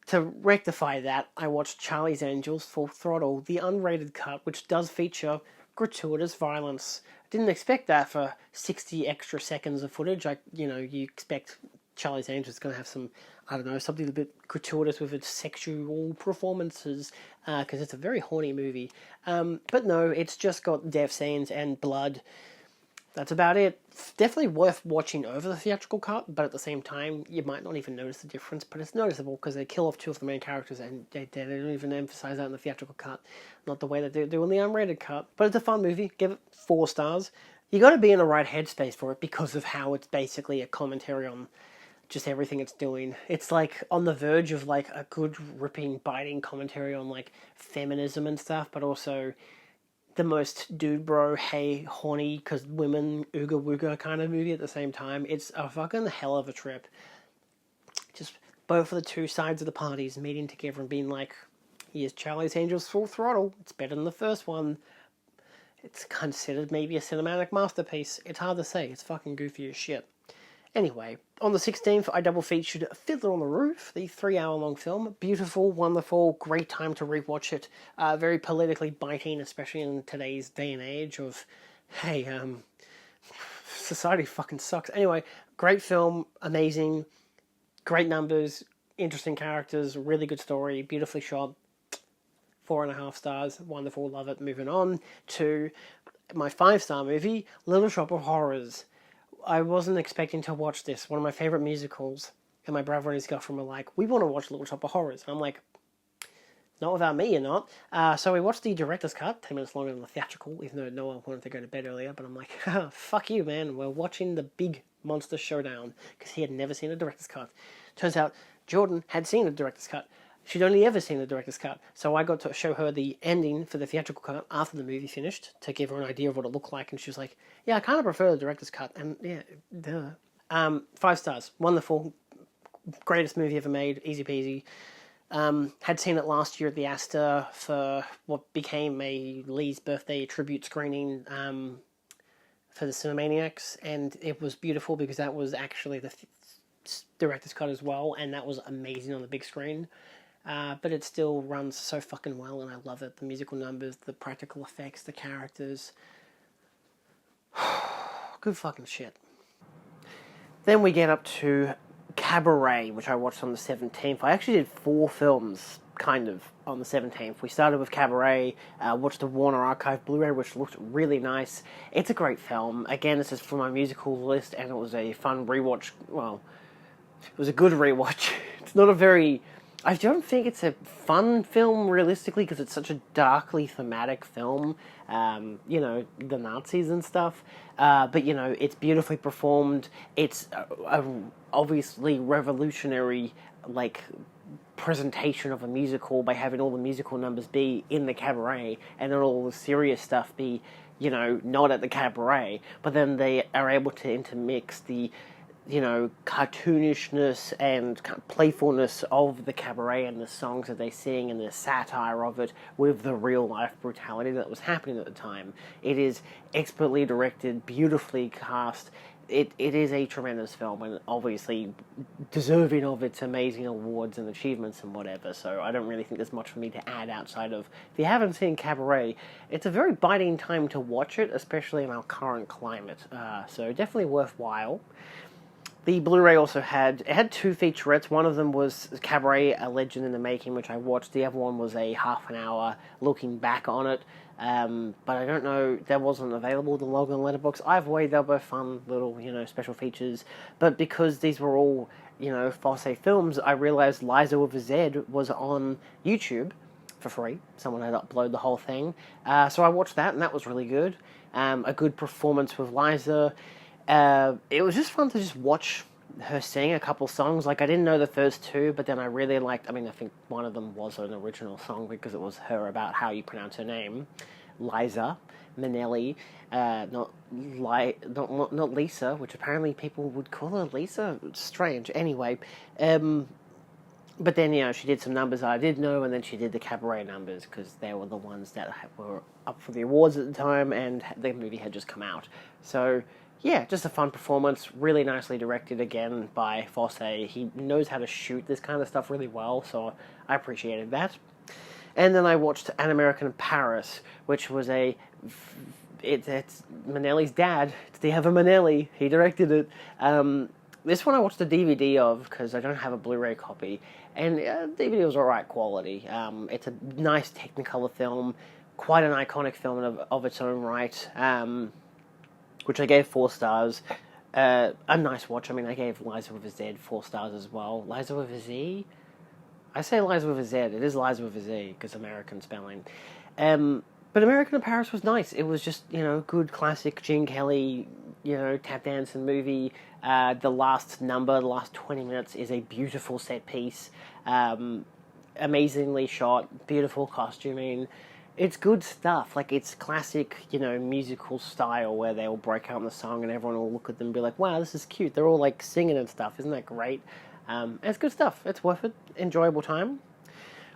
to rectify that, I watched Charlie's Angels Full Throttle, the unrated cut, which does feature gratuitous violence. I didn't expect that for 60 extra seconds of footage. You expect Charlie's Angels is going to have some, I don't know, something a bit gratuitous with its sexual performances, because it's a very horny movie. But no, it's just got death scenes and blood. That's about it. Definitely worth watching over the theatrical cut, but at the same time, you might not even notice the difference, but it's noticeable because they kill off 2 of the main characters and they don't even emphasize that in the theatrical cut. Not the way that they do in the unrated cut. But it's a fun movie. Give it 4 stars. You got to be in the right headspace for it because of how it's basically a commentary on just everything it's doing. It's like on the verge of like a good ripping, biting commentary on like feminism and stuff, but also the most dude bro, hey, horny, because women, ooga wooga kind of movie at the same time. It's a fucking hell of a trip. Just both of the two sides of the parties meeting together and being like, here's Charlie's Angels Full Throttle. It's better than the first one. It's considered maybe a cinematic masterpiece. It's hard to say. It's fucking goofy as shit. Anyway, on the 16th, I double featured Fiddler on the Roof, the 3-hour-long film. Beautiful, wonderful, great time to rewatch it. Very politically biting, especially in today's day and age of, hey, society fucking sucks. Anyway, great film, amazing, great numbers, interesting characters, really good story, beautifully shot. 4.5 stars, wonderful, love it. Moving on to my 5-star movie, Little Shop of Horrors. I wasn't expecting to watch this, one of my favourite musicals, and my brother and his girlfriend were like, we want to watch Little Shop of Horrors. And I'm like, not without me, you're not. So we watched the director's cut, 10 minutes longer than the theatrical, even though no one wanted to go to bed earlier, but I'm like, fuck you, man, we're watching the big monster showdown, because he had never seen a director's cut. Turns out, Jordan had seen a director's cut. She'd only ever seen the director's cut, so I got to show her the ending for the theatrical cut after the movie finished to give her an idea of what it looked like, and she was like, yeah, I kind of prefer the director's cut, and yeah, duh. 5 stars, wonderful, greatest movie ever made, easy peasy. Had seen it last year at the Astor for what became a Lee's birthday tribute screening for the Cinemaniacs, and it was beautiful because that was actually the director's cut as well, and that was amazing on the big screen. But it still runs so fucking well, and I love it. The musical numbers, the practical effects, the characters. Good fucking shit. Then we get up to Cabaret, which I watched on the 17th. I actually did 4 films kind of, on the 17th. We started with Cabaret, watched the Warner Archive Blu-ray, which looked really nice. It's a great film. Again, this is for my musical list, and it was a fun rewatch. Well, it was a good rewatch. It's not a very... I don't think it's a fun film, realistically, because it's such a darkly thematic film. You know, the Nazis and stuff. But, you know, it's beautifully performed. It's a obviously revolutionary, like, presentation of a musical by having all the musical numbers be in the cabaret and then all the serious stuff be, you know, not at the cabaret. But then they are able to intermix the, you know, cartoonishness and kind of playfulness of the cabaret and the songs that they sing and the satire of it with the real-life brutality that was happening at the time. It is expertly directed, beautifully cast. It is a tremendous film and obviously deserving of its amazing awards and achievements and whatever, so I don't really think there's much for me to add outside of, if you haven't seen Cabaret, it's a very biting time to watch it, especially in our current climate, so definitely worthwhile. The Blu-ray also had 2 featurettes. One of them was Cabaret, A Legend in the Making, which I watched. The other one was a half an hour looking back on it. But I don't know, that wasn't available, the log on Letterboxd. Either way, they were both fun little, you know, special features. But because these were all, you know, Fosse films, I realized Liza with a Z was on YouTube for free. Someone had uploaded the whole thing. So I watched that, and that was really good. A good performance with Liza. It was just fun to just watch her sing a couple songs. Like, I didn't know the first 2, but then I really liked... I mean, I think one of them was an original song because it was her about how you pronounce her name. Liza Minnelli. Not Lisa, which apparently people would call her Lisa. It's strange. Anyway, but then, you know, she did some numbers I did know, and then she did the Cabaret numbers because they were the ones that were up for the awards at the time, and the movie had just come out. So... yeah, just a fun performance, really nicely directed again by Fosse. He knows how to shoot this kind of stuff really well, so I appreciated that. And then I watched An American in Paris, which was it's Minnelli's dad. It's the other Minnelli. He directed it. This one I watched the DVD of because I don't have a Blu-ray copy, and DVD was alright quality. It's a nice Technicolor film, quite an iconic film of its own right. Which I gave 4 stars. A nice watch. I mean, I gave Liza with a Z 4 stars as well. Liza with a Z? I say Liza with a Z. It is Liza with a Z, because American spelling. But American in Paris was nice. It was just, you know, good classic Gene Kelly, you know, tap dancing movie. The last number, the last 20 minutes, is a beautiful set piece. Amazingly shot, beautiful costuming. It's good stuff. Like, it's classic, you know, musical style where they all break out in the song and everyone will look at them and be like, wow, this is cute. They're all, like, singing and stuff. Isn't that great? It's good stuff. It's worth it. Enjoyable time.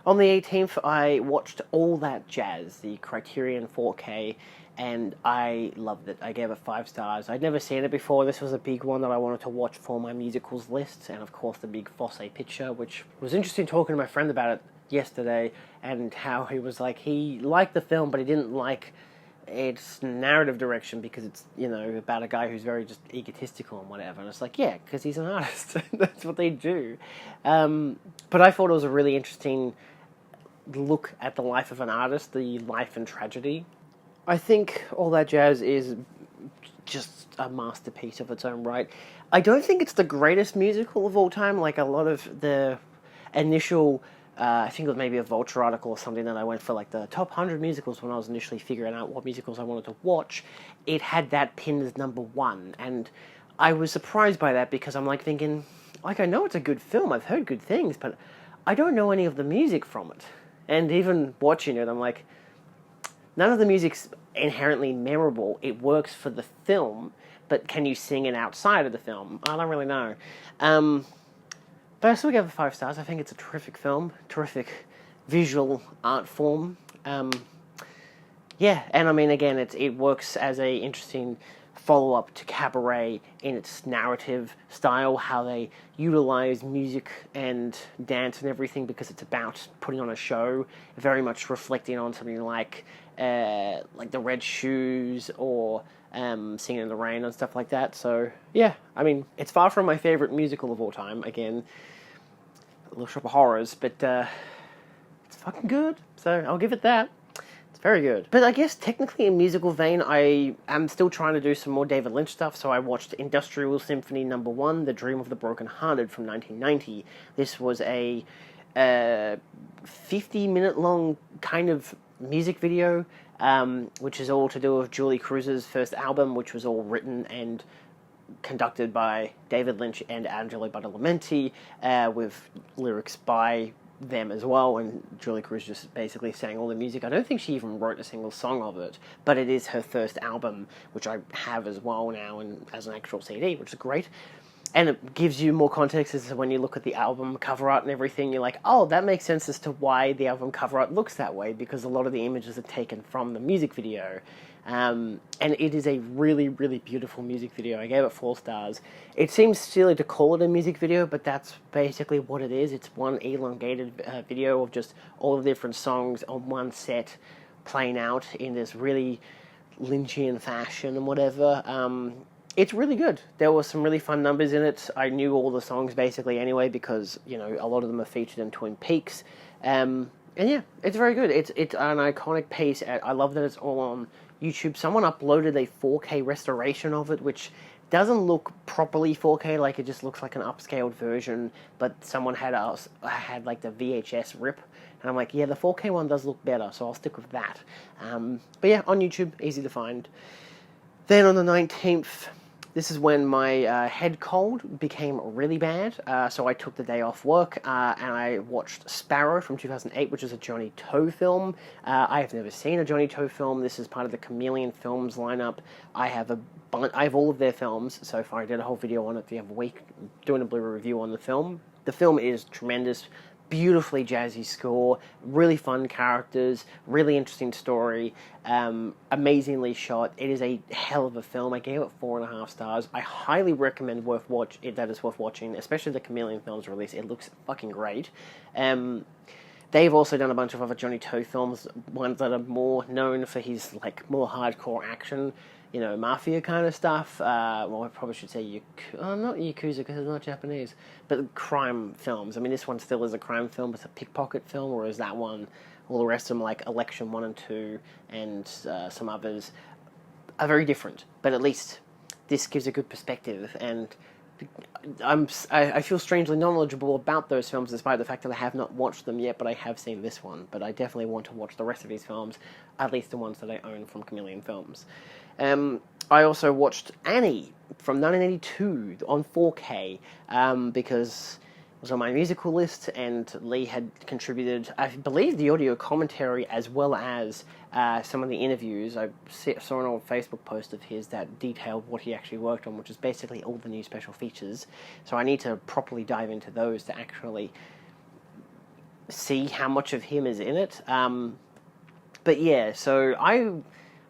On the 18th, I watched All That Jazz, the Criterion 4K, and I loved it. I gave it 5 stars. I'd never seen it before. This was a big one that I wanted to watch for my musicals list, and of course the big Fosse picture, which was interesting talking to my friend about it yesterday, and how he was like, he liked the film, but he didn't like its narrative direction because it's, you know, about a guy who's very just egotistical and whatever. And it's like, yeah, because he's an artist. That's what they do. But I thought it was a really interesting look at the life of an artist, the life and tragedy. I think All That Jazz is just a masterpiece of its own right. I don't think it's the greatest musical of all time. Like, a lot of the initial... I think it was maybe a Vulture article or something that I went for, like, the top 100 musicals when I was initially figuring out what musicals I wanted to watch. It had that pinned as number 1, and I was surprised by that because I'm, like, thinking, like, I know it's a good film, I've heard good things, but I don't know any of the music from it. And even watching it, I'm like, none of the music's inherently memorable. It works for the film, but can you sing it outside of the film? I don't really know. But I still gave it 5 stars. I think it's a terrific film, terrific visual art form. Yeah, and I mean, again, it works as a interesting follow-up to Cabaret in its narrative style, how they utilize music and dance and everything because it's about putting on a show, very much reflecting on something like The Red Shoes or Singing in the Rain and stuff like that. So, yeah, I mean, it's far from my favorite musical of all time. Again, Little Shop of Horrors, but fucking good. So I'll give it that. It's very good. But I guess technically in musical vein, I am still trying to do some more David Lynch stuff. So I watched Industrial Symphony No. 1, The Dream of the Broken Hearted from 1990. This was a 50-minute long kind of music video, which is all to do with Julie Cruz's first album, which was all written and conducted by David Lynch and Angelo Badalamenti, with lyrics by them as well, and Julie Cruz just basically sang all the music. I don't think she even wrote a single song of it, but it is her first album, which I have as well now and as an actual CD, which is great. And it gives you more context as to when you look at the album cover art and everything, you're like, oh, that makes sense as to why the album cover art looks that way, because a lot of the images are taken from the music video. And it is a really, really beautiful music video. I gave it 4 stars. It seems silly to call it a music video, but that's basically what it is. It's one elongated video of just all the different songs on one set playing out in this really Lynchian fashion and whatever. It's really good. There were some really fun numbers in it. I knew all the songs basically anyway because, you know, a lot of them are featured in Twin Peaks. And yeah, it's very good. It's an iconic piece. I love that it's all on YouTube. Someone uploaded a 4K restoration of it, which doesn't look properly 4K, like it just looks like an upscaled version, but someone had like the VHS rip, and I'm like, yeah, the 4K one does look better, so I'll stick with that. But yeah, on YouTube, easy to find. Then on the 19th, this is when my head cold became really bad, so I took the day off work, and I watched Sparrow from 2008, which is a Johnny To film. I have never seen a Johnny To film. This is part of the Chameleon Films lineup. I have all of their films so far. I did a whole video on it the other week, doing a Blu-ray review on the film. The film is tremendous. Beautifully jazzy score, really fun characters, really interesting story, amazingly shot. It is a hell of a film. I gave it 4.5 stars. I highly recommend that it's worth watching, especially the Chameleon Films release. It looks fucking great. They've also done a bunch of other Johnny To films, ones that are more known for his like more hardcore action, you know, mafia kind of stuff. Well, I probably should say not Yakuza because it's not Japanese, but crime films. I mean, this one still is a crime film, but it's a pickpocket film, whereas that one, all the rest of them, like Election 1 and 2 and some others, are very different. But at least this gives a good perspective, and I feel strangely knowledgeable about those films despite the fact that I have not watched them yet, but I have seen this one. But I definitely want to watch the rest of these films, at least the ones that I own from Chameleon Films. I also watched Annie from 1982 on 4K because it was on my musical list, and Lee had contributed, I believe, the audio commentary as well as some of the interviews. I saw an old Facebook post of his that detailed what he actually worked on, which is basically all the new special features. So I need to properly dive into those to actually see how much of him is in it. But yeah, so I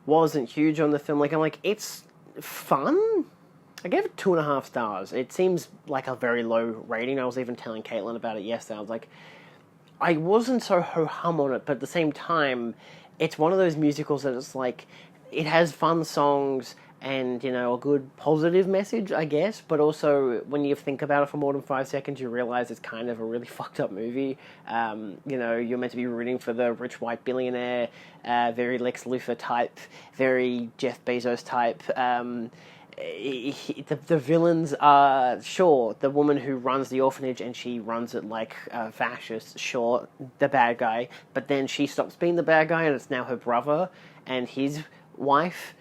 wasn't huge on the film. I'm like, it's fun. I gave it 2.5 stars. It seems like a very low rating. I was even telling Caitlin about it yesterday. I was like, I wasn't so ho-hum on it, but at the same time, it's one of those musicals that it's like, it has fun songs and, you know, a good positive message, I guess, but also when you think about it for more than 5 seconds, you realize it's kind of a really fucked up movie. You know, you're meant to be rooting for the rich white billionaire, very Lex Luthor type, very Jeff Bezos type. The villains are, sure, the woman who runs the orphanage and she runs it like a fascist, sure, the bad guy, but then she stops being the bad guy and it's now her brother and his wife,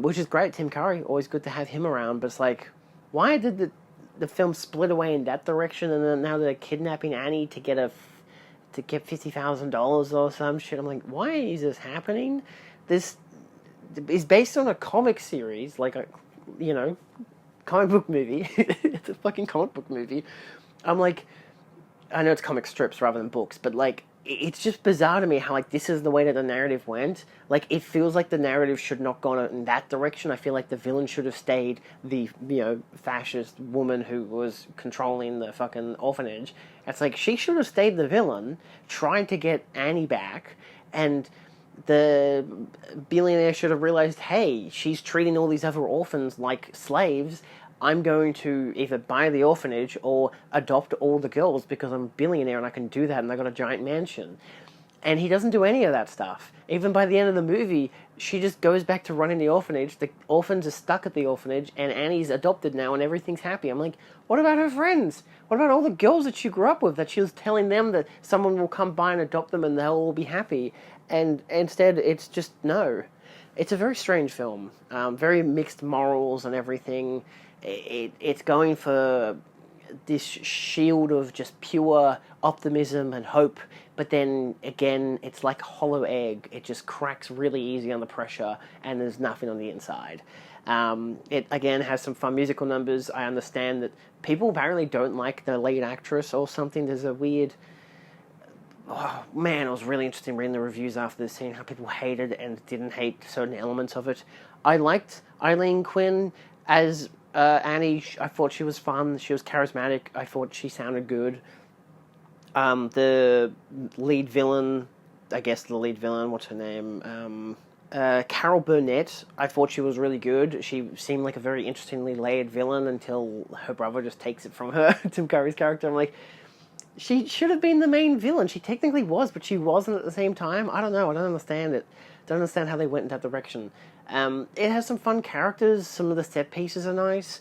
which is great. Tim Curry, always good to have him around, but it's like, why did the film split away in that direction, and then now they're kidnapping Annie to get $50,000 or some shit? I'm like, why is this happening? This is based on a comic series, like a, you know, comic book movie. It's a fucking comic book movie. I'm like, I know it's comic strips rather than books, but like, it's just bizarre to me how like this is the way that the narrative went. Like, it feels like the narrative should not gone in that direction. I feel like the villain should have stayed the, you know, fascist woman who was controlling the fucking orphanage. It's like, she should have stayed the villain, trying to get Annie back, and the billionaire should have realized, hey, she's treating all these other orphans like slaves. I'm going to either buy the orphanage or adopt all the girls because I'm a billionaire and I can do that and I got a giant mansion. And he doesn't do any of that stuff. Even by the end of the movie, she just goes back to running the orphanage. The orphans are stuck at the orphanage, and Annie's adopted now, and everything's happy. I'm like, what about her friends? What about all the girls that she grew up with, that she was telling them that someone will come by and adopt them and they'll all be happy? And instead, it's just no. It's a very strange film. Very mixed morals and everything. It's going for this shield of just pure optimism and hope, but then again, it's like a hollow egg. It just cracks really easy under pressure, and there's nothing on the inside. It again has some fun musical numbers. I understand that people apparently don't like the lead actress or something. There's a weird... Oh man, it was really interesting reading the reviews after this, seeing how people hated and didn't hate certain elements of it. I liked Eileen Quinn as Annie. I thought she was fun. She was charismatic. I thought she sounded good. The lead villain, what's her name? Carol Burnett, I thought she was really good. She seemed like a very interestingly layered villain until her brother just takes it from her, Tim Curry's character. I'm like, she should have been the main villain. She technically was, but she wasn't at the same time. I don't know. I don't understand it. Don't understand how they went in that direction. It has some fun characters. Some of the set pieces are nice.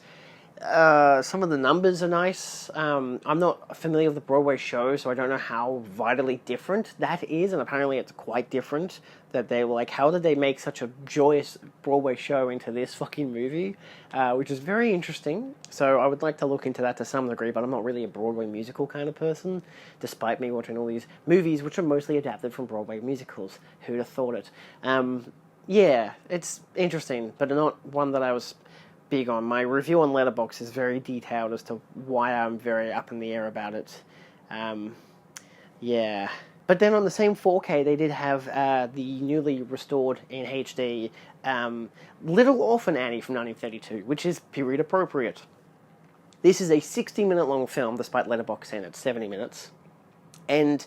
Some of the numbers are nice. I'm not familiar with the Broadway show, so I don't know how vitally different that is, and apparently it's quite different. That they were like, how did they make such a joyous Broadway show into this fucking movie? Which is very interesting. So I would like to look into that to some degree, but I'm not really a Broadway musical kind of person, despite me watching all these movies, which are mostly adapted from Broadway musicals. Who'd have thought it? Yeah, it's interesting, but not one that I was big on. My review on Letterboxd is very detailed as to why I'm very up in the air about it. Yeah. But then on the same 4K, they did have the newly restored in HD Little Orphan Annie from 1932, which is period appropriate. This is a 60-minute long film, despite Letterboxd saying it's 70 minutes. And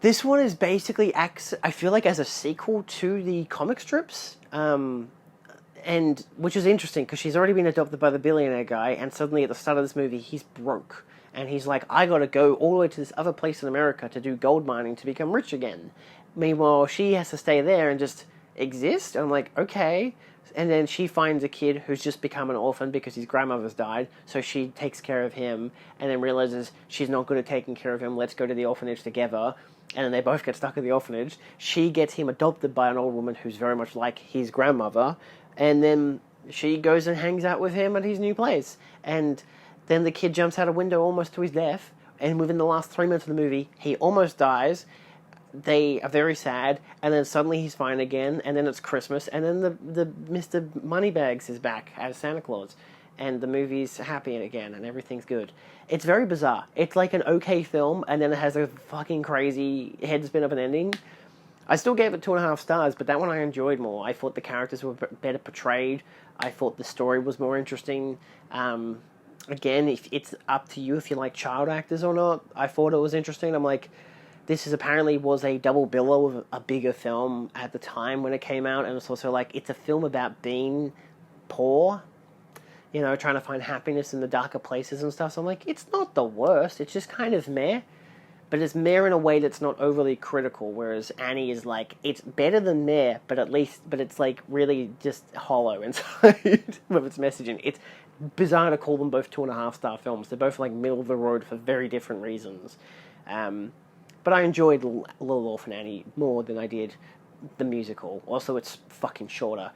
this one is basically acts, I feel like, as a sequel to the comic strips. And which is interesting because she's already been adopted by the billionaire guy, and suddenly at the start of this movie he's broke, and he's like, I gotta go all the way to this other place in America to do gold mining to become rich again. Meanwhile, she has to stay there and just exist. And I'm like, okay. And then she finds a kid who's just become an orphan because his grandmother's died, so she takes care of him, and then realizes she's not good at taking care of him. Let's go to the orphanage together. And then they both get stuck at the orphanage. She gets him adopted by an old woman who's very much like his grandmother. And then she goes and hangs out with him at his new place. And then the kid jumps out a window almost to his death. And within the last 3 minutes of the movie, he almost dies. They are very sad. And then suddenly he's fine again. And then it's Christmas. And then the Mr. Moneybags is back as Santa Claus. And the movie's happy again. And everything's good. It's very bizarre. It's like an okay film. And then it has a fucking crazy head spin of an ending. I still gave it 2.5 stars, but that one I enjoyed more. I thought the characters were better portrayed. I thought the story was more interesting. Again, if it's up to you if you like child actors or not. I thought it was interesting. I'm like, this is apparently was a double billow of a bigger film at the time when it came out, and it's also like, it's a film about being poor, you know, trying to find happiness in the darker places and stuff. So I'm like, it's not the worst. It's just kind of meh. But it's meh in a way that's not overly critical, whereas Annie is like, it's better than meh, but it's like really just hollow inside with its messaging. It's bizarre to call them both 2.5-star films. They're both like middle of the road for very different reasons. But I enjoyed Little Orphan Annie more than I did the musical. Also, it's fucking shorter.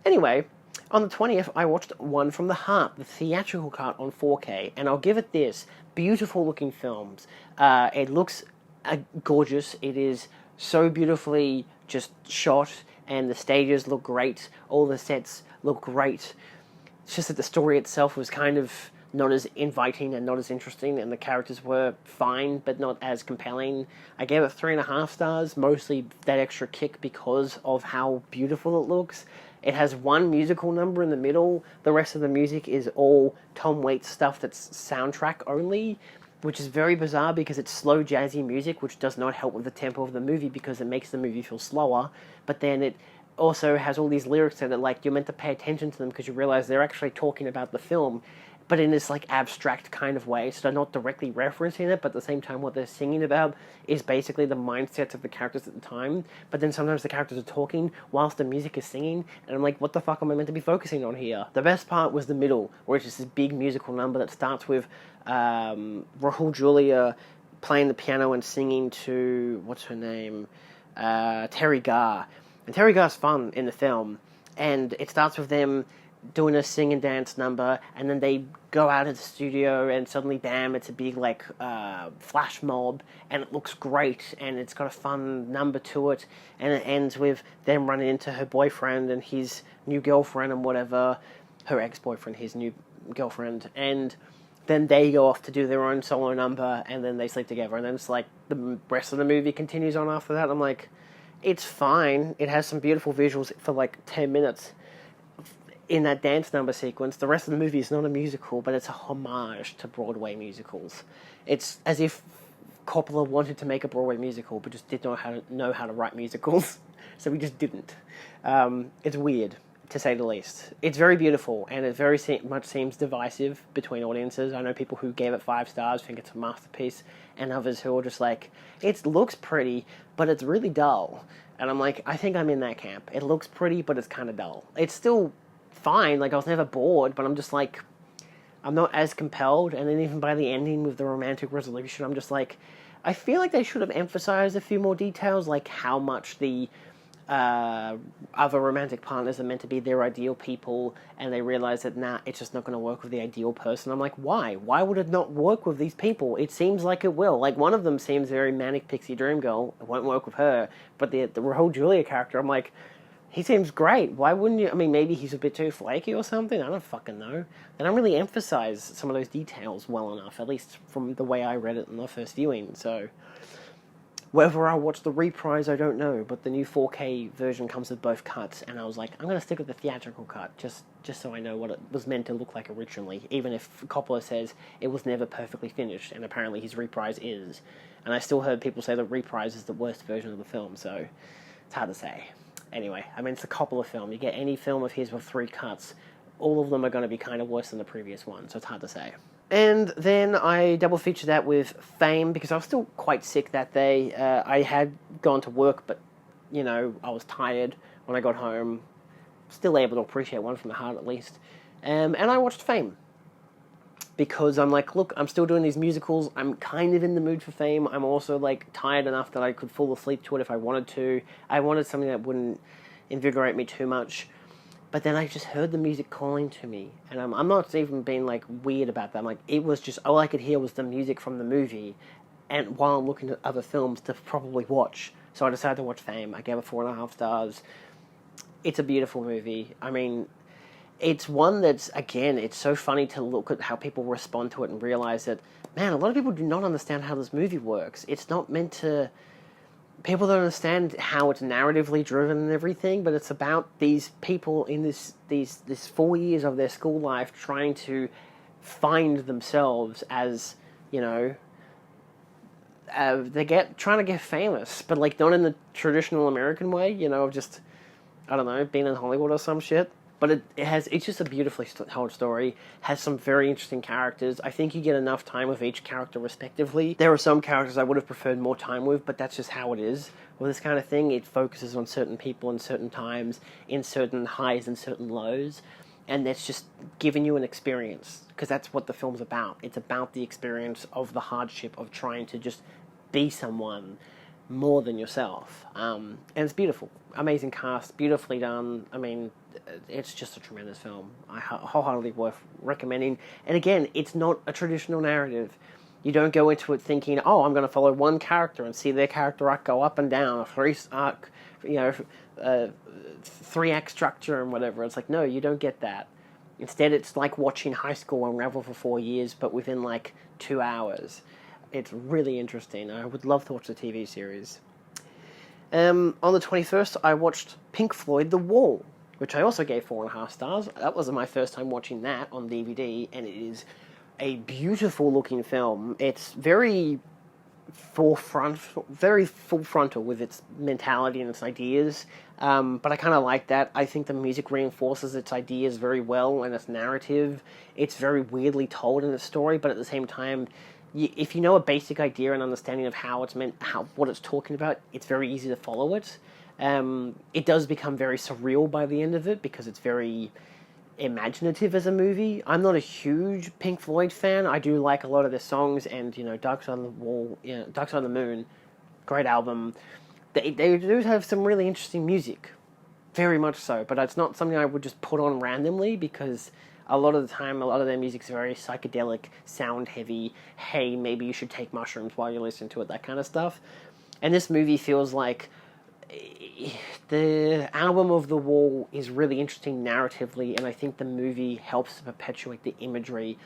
Anyway, on the 20th, I watched One from the Heart, the theatrical cut on 4K, and I'll give it this. Beautiful looking films. It looks gorgeous. It is so beautifully just shot, and the stages look great. All the sets look great. It's just that the story itself was kind of not as inviting and not as interesting, and the characters were fine, but not as compelling. I gave it 3.5 stars, mostly that extra kick because of how beautiful it looks. It has one musical number in the middle. The rest of the music is all Tom Waits stuff that's soundtrack only, which is very bizarre because it's slow jazzy music, which does not help with the tempo of the movie because it makes the movie feel slower. But then it also has all these lyrics that are like, you're meant to pay attention to them because you realize they're actually talking about the film. but in this like abstract kind of way. So they're not directly referencing it, but at the same time what they're singing about is basically the mindsets of the characters at the time. But then sometimes the characters are talking whilst the music is singing, and I'm like, what the fuck am I meant to be focusing on here? The best part was the middle, where it's just this big musical number that starts with Rahul Julia playing the piano and singing to, what's her name, Terry Garr. And Terry Garr's fun in the film, and it starts with them doing a sing and dance number, and then they go out of the studio, and suddenly, bam, it's a big, like, flash mob, and it looks great, and it's got a fun number to it, and it ends with them running into her boyfriend and his new girlfriend and whatever, her ex-boyfriend, his new girlfriend, and then they go off to do their own solo number, and then they sleep together, and then it's like, the rest of the movie continues on after that. I'm like, it's fine, it has some beautiful visuals for, like, 10 minutes, in that dance number sequence. The rest of the movie is not a musical, but it's a homage to Broadway musicals. It's as if Coppola wanted to make a Broadway musical, but just did not know how to write musicals, so he just didn't. It's weird, to say the least. It's very beautiful, and it very much seems divisive between audiences. I know people who gave it 5 stars, think it's a masterpiece, and others who are just like, it looks pretty, but it's really dull. And I'm like, I think I'm in that camp. It looks pretty, but it's kind of dull. It's still fine, like I was never bored, but I'm just like, I'm not as compelled. And then even by the ending with the romantic resolution, I'm just like, I feel like they should have emphasized a few more details, like how much the other romantic partners are meant to be their ideal people, and they realize that, nah, it's just not going to work with the ideal person. I'm like, why? Why would it not work with these people? It seems like it will. Like, one of them seems very manic pixie dream girl. It won't work with her. But the Rahul Julia character, I'm like, he seems great. Why wouldn't you? I mean, maybe he's a bit too flaky or something. I don't fucking know. They don't really emphasize some of those details well enough, at least from the way I read it in the first viewing. So, whether I watch the reprise, I don't know. But the new 4K version comes with both cuts, and I was like, I'm going to stick with the theatrical cut, just so I know what it was meant to look like originally, even if Coppola says it was never perfectly finished, and apparently his reprise is. And I still heard people say the reprise is the worst version of the film, so it's hard to say. Anyway, I mean, it's a Coppola film. You get any film of his with 3 cuts, all of them are going to be kind of worse than the previous one, so it's hard to say. And then I double featured that with Fame, because I was still quite sick that day. I had gone to work, but, you know, I was tired when I got home. Still able to appreciate one from the heart, at least. And I watched Fame, because I'm like, look, I'm still doing these musicals. I'm kind of in the mood for Fame. I'm also, like, tired enough that I could fall asleep to it if I wanted to. I wanted something that wouldn't invigorate me too much. But then I just heard the music calling to me. And I'm not even being, like, weird about that. I'm like, it was just, all I could hear was the music from the movie. And while I'm looking at other films to probably watch. So I decided to watch Fame. I gave it 4.5 stars. It's a beautiful movie. I mean, it's one that's, again, it's so funny to look at how people respond to it and realize that, man, a lot of people do not understand how this movie works. It's not meant to... People don't understand how it's narratively driven and everything, but it's about these people in this 4 years of their school life trying to find themselves as, you know... trying to get famous, but, like, not in the traditional American way, you know, of just, I don't know, being in Hollywood or some shit. But it's just a beautifully told story, has some very interesting characters. I think you get enough time with each character respectively. There are some characters I would have preferred more time with, but that's just how it is. With this kind of thing, it focuses on certain people in certain times, in certain highs and certain lows, and that's just giving you an experience, because that's what the film's about. It's about the experience of the hardship of trying to just be someone more than yourself. And it's beautiful. Amazing cast, beautifully done. I mean, it's just a tremendous film. I wholeheartedly worth recommending. And again, it's not a traditional narrative. You don't go into it thinking, oh, I'm going to follow one character and see their character arc go up and down, a 3-act, 3-act structure and whatever. It's like, no, you don't get that. Instead, it's like watching high school unravel for 4 years, but within like 2 hours. It's really interesting. I would love to watch the TV series. On the 21st, I watched Pink Floyd The Wall, which I also gave 4.5 stars. That was my first time watching that on DVD, and it is a beautiful looking film. It's very very full frontal with its mentality and its ideas. But I kind of like that. I think the music reinforces its ideas very well and its narrative. It's very weirdly told in its story, but at the same time, if you know a basic idea and understanding of how it's meant, what it's talking about, it's very easy to follow it. It does become very surreal by the end of it because it's very imaginative as a movie. I'm not a huge Pink Floyd fan. I do like a lot of their songs, and Dark Side of the Wall, Dark Side of the Moon, great album. They do have some really interesting music, very much so. But it's not something I would just put on randomly because a lot of the time, a lot of their music's very psychedelic, sound heavy. Hey, maybe you should take mushrooms while you listen to it, that kind of stuff. And this movie feels like the album of the wall is really interesting narratively, and I think the movie helps to perpetuate the imagery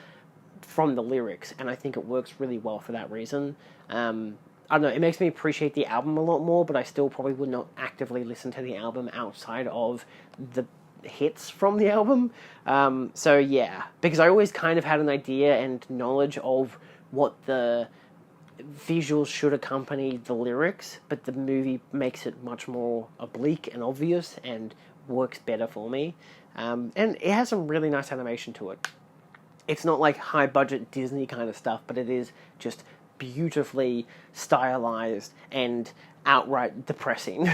from the lyrics, and I think it works really well for that reason. I don't know, it makes me appreciate the album a lot more, but I still probably would not actively listen to the album outside of the hits from the album. So yeah, because I always kind of had an idea and knowledge of what the visuals should accompany the lyrics, but the movie makes it much more oblique and obvious and works better for me. And it has some really nice animation to it. It's not like high budget Disney kind of stuff, but it is just beautifully stylized and outright depressing.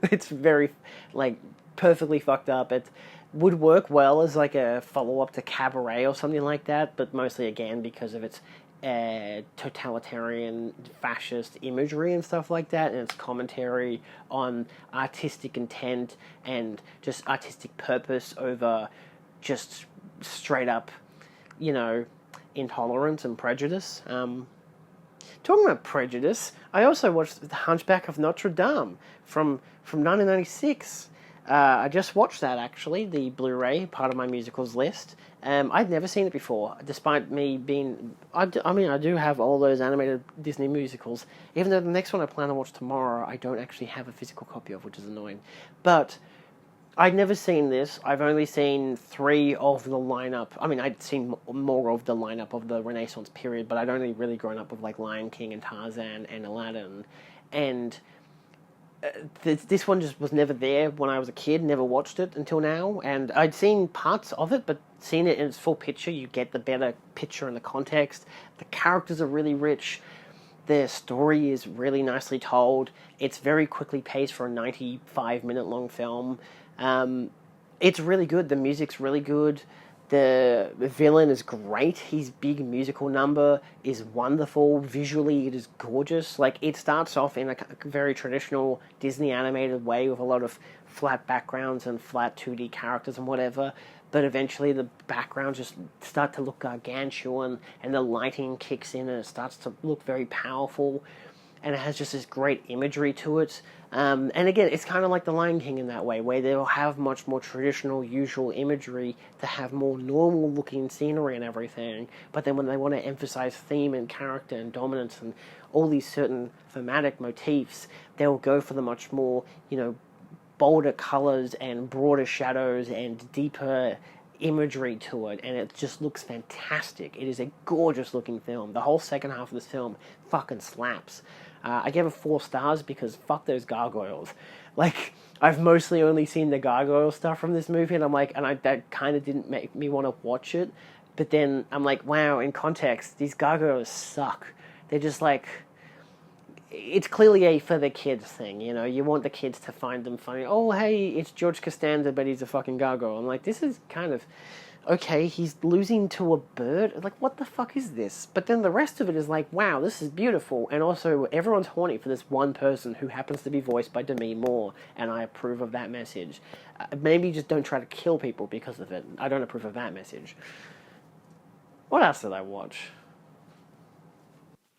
It's very, like, perfectly fucked up. It would work well as like a follow-up to Cabaret or something like that, but mostly again because of its totalitarian fascist imagery and stuff like that, and its commentary on artistic intent and just artistic purpose over just straight up, intolerance and prejudice. Talking about prejudice, I also watched The Hunchback of Notre Dame from 1996. I just watched that, actually, the Blu-ray, part of my musicals list. I'd never seen it before, despite me being... I do have all those animated Disney musicals, even though the next one I plan to watch tomorrow, I don't actually have a physical copy of, which is annoying. But I'd never seen this. I've only seen 3 of the lineup. I mean, I'd seen more of the lineup of the Renaissance period, but I'd only really grown up with, like, Lion King and Tarzan and Aladdin. And this one just was never there when I was a kid, never watched it until now, and I'd seen parts of it, but seeing it in its full picture, you get the better picture and the context. The characters are really rich, their story is really nicely told, it's very quickly paced for a 95-minute long film. It's really good, the music's really good, the villain is great, his big musical number is wonderful, visually it is gorgeous. Like, it starts off in a very traditional Disney animated way with a lot of flat backgrounds and flat 2D characters and whatever, but eventually the backgrounds just start to look gargantuan and the lighting kicks in and it starts to look very powerful, and it has just this great imagery to it. And again, it's kind of like The Lion King in that way, where they'll have much more traditional, usual imagery to have more normal-looking scenery and everything, but then when they want to emphasize theme and character and dominance and all these certain thematic motifs, they'll go for the much more, bolder colors and broader shadows and deeper imagery to it, and it just looks fantastic. It is a gorgeous-looking film. The whole second half of this film fucking slaps. I gave it 4 stars because fuck those gargoyles. Like, I've mostly only seen the gargoyle stuff from this movie, and that kind of didn't make me want to watch it. But then I'm like, wow, in context, these gargoyles suck. They're just like, it's clearly a for the kids thing, you want the kids to find them funny. Oh, hey, it's George Costanza, but he's a fucking gargoyle. I'm like, this is kind of... okay, he's losing to a bird? Like, what the fuck is this? But then the rest of it is like, wow, this is beautiful. And also, everyone's horny for this one person who happens to be voiced by Demi Moore, and I approve of that message. Maybe just don't try to kill people because of it. I don't approve of that message. What else did I watch?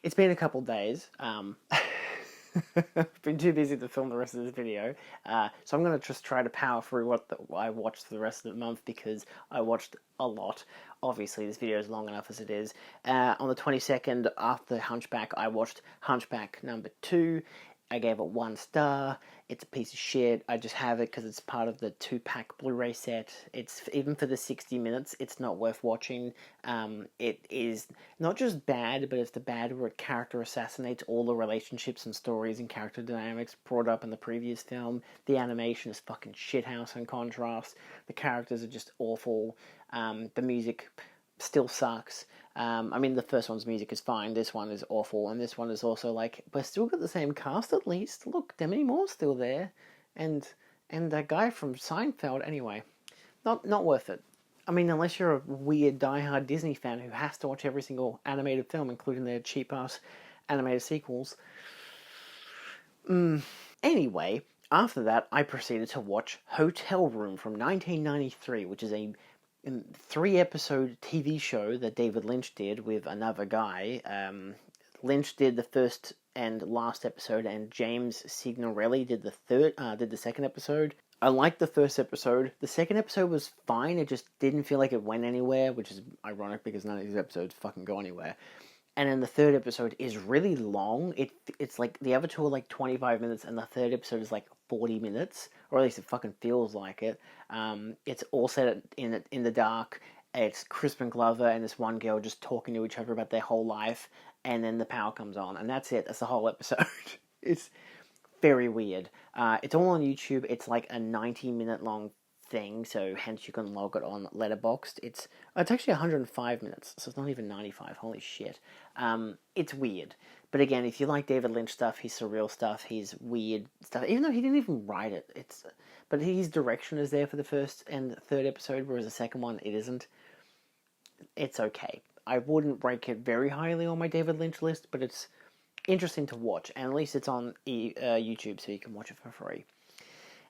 It's been a couple days. I've been too busy to film the rest of this video, so I'm going to just try to power through what I watched for the rest of the month, because I watched a lot. Obviously, this video is long enough as it is. On the 22nd, after Hunchback, I watched Hunchback number 2. I gave it 1 star. It's a piece of shit. I just have it because it's part of the 2-pack Blu-ray set. It's even for the 60 minutes, it's not worth watching. It is not just bad, but it's the bad where a character assassinates all the relationships and stories and character dynamics brought up in the previous film. The animation is fucking shithouse in contrast. The characters are just awful. The music still sucks. I mean, the first one's music is fine. This one is awful, and this one is also like, we're still got the same cast at least. Look, Demi Moore's still there, and that guy from Seinfeld. Anyway, not worth it. I mean, unless you're a weird diehard Disney fan who has to watch every single animated film, including their cheap ass animated sequels. Anyway, after that, I proceeded to watch Hotel Room from 1993, which is a 3-episode TV show that David Lynch did with another guy. Lynch did the first and last episode, and James Signorelli did the second episode. I liked the first episode. The second episode was fine. It just didn't feel like it went anywhere, which is ironic because none of these episodes fucking go anywhere. And then the third episode is really long. It's like the other two are like 25 minutes, and the third episode is like 40 minutes, or at least it fucking feels like it. It's all set in the dark. It's Crispin Glover and this one girl just talking to each other about their whole life, and then the power comes on, and that's it. That's the whole episode. It's very weird. It's all on YouTube. It's like a 90-minute long thing, so hence you can log it on Letterboxd. It's actually 105 minutes, so it's not even 95. Holy shit. It's weird. But again, if you like David Lynch stuff, his surreal stuff, his weird stuff, even though he didn't even write it, but his direction is there for the first and third episode, whereas the second one, it isn't. It's okay. I wouldn't rank it very highly on my David Lynch list, but it's interesting to watch, and at least it's on YouTube, so you can watch it for free.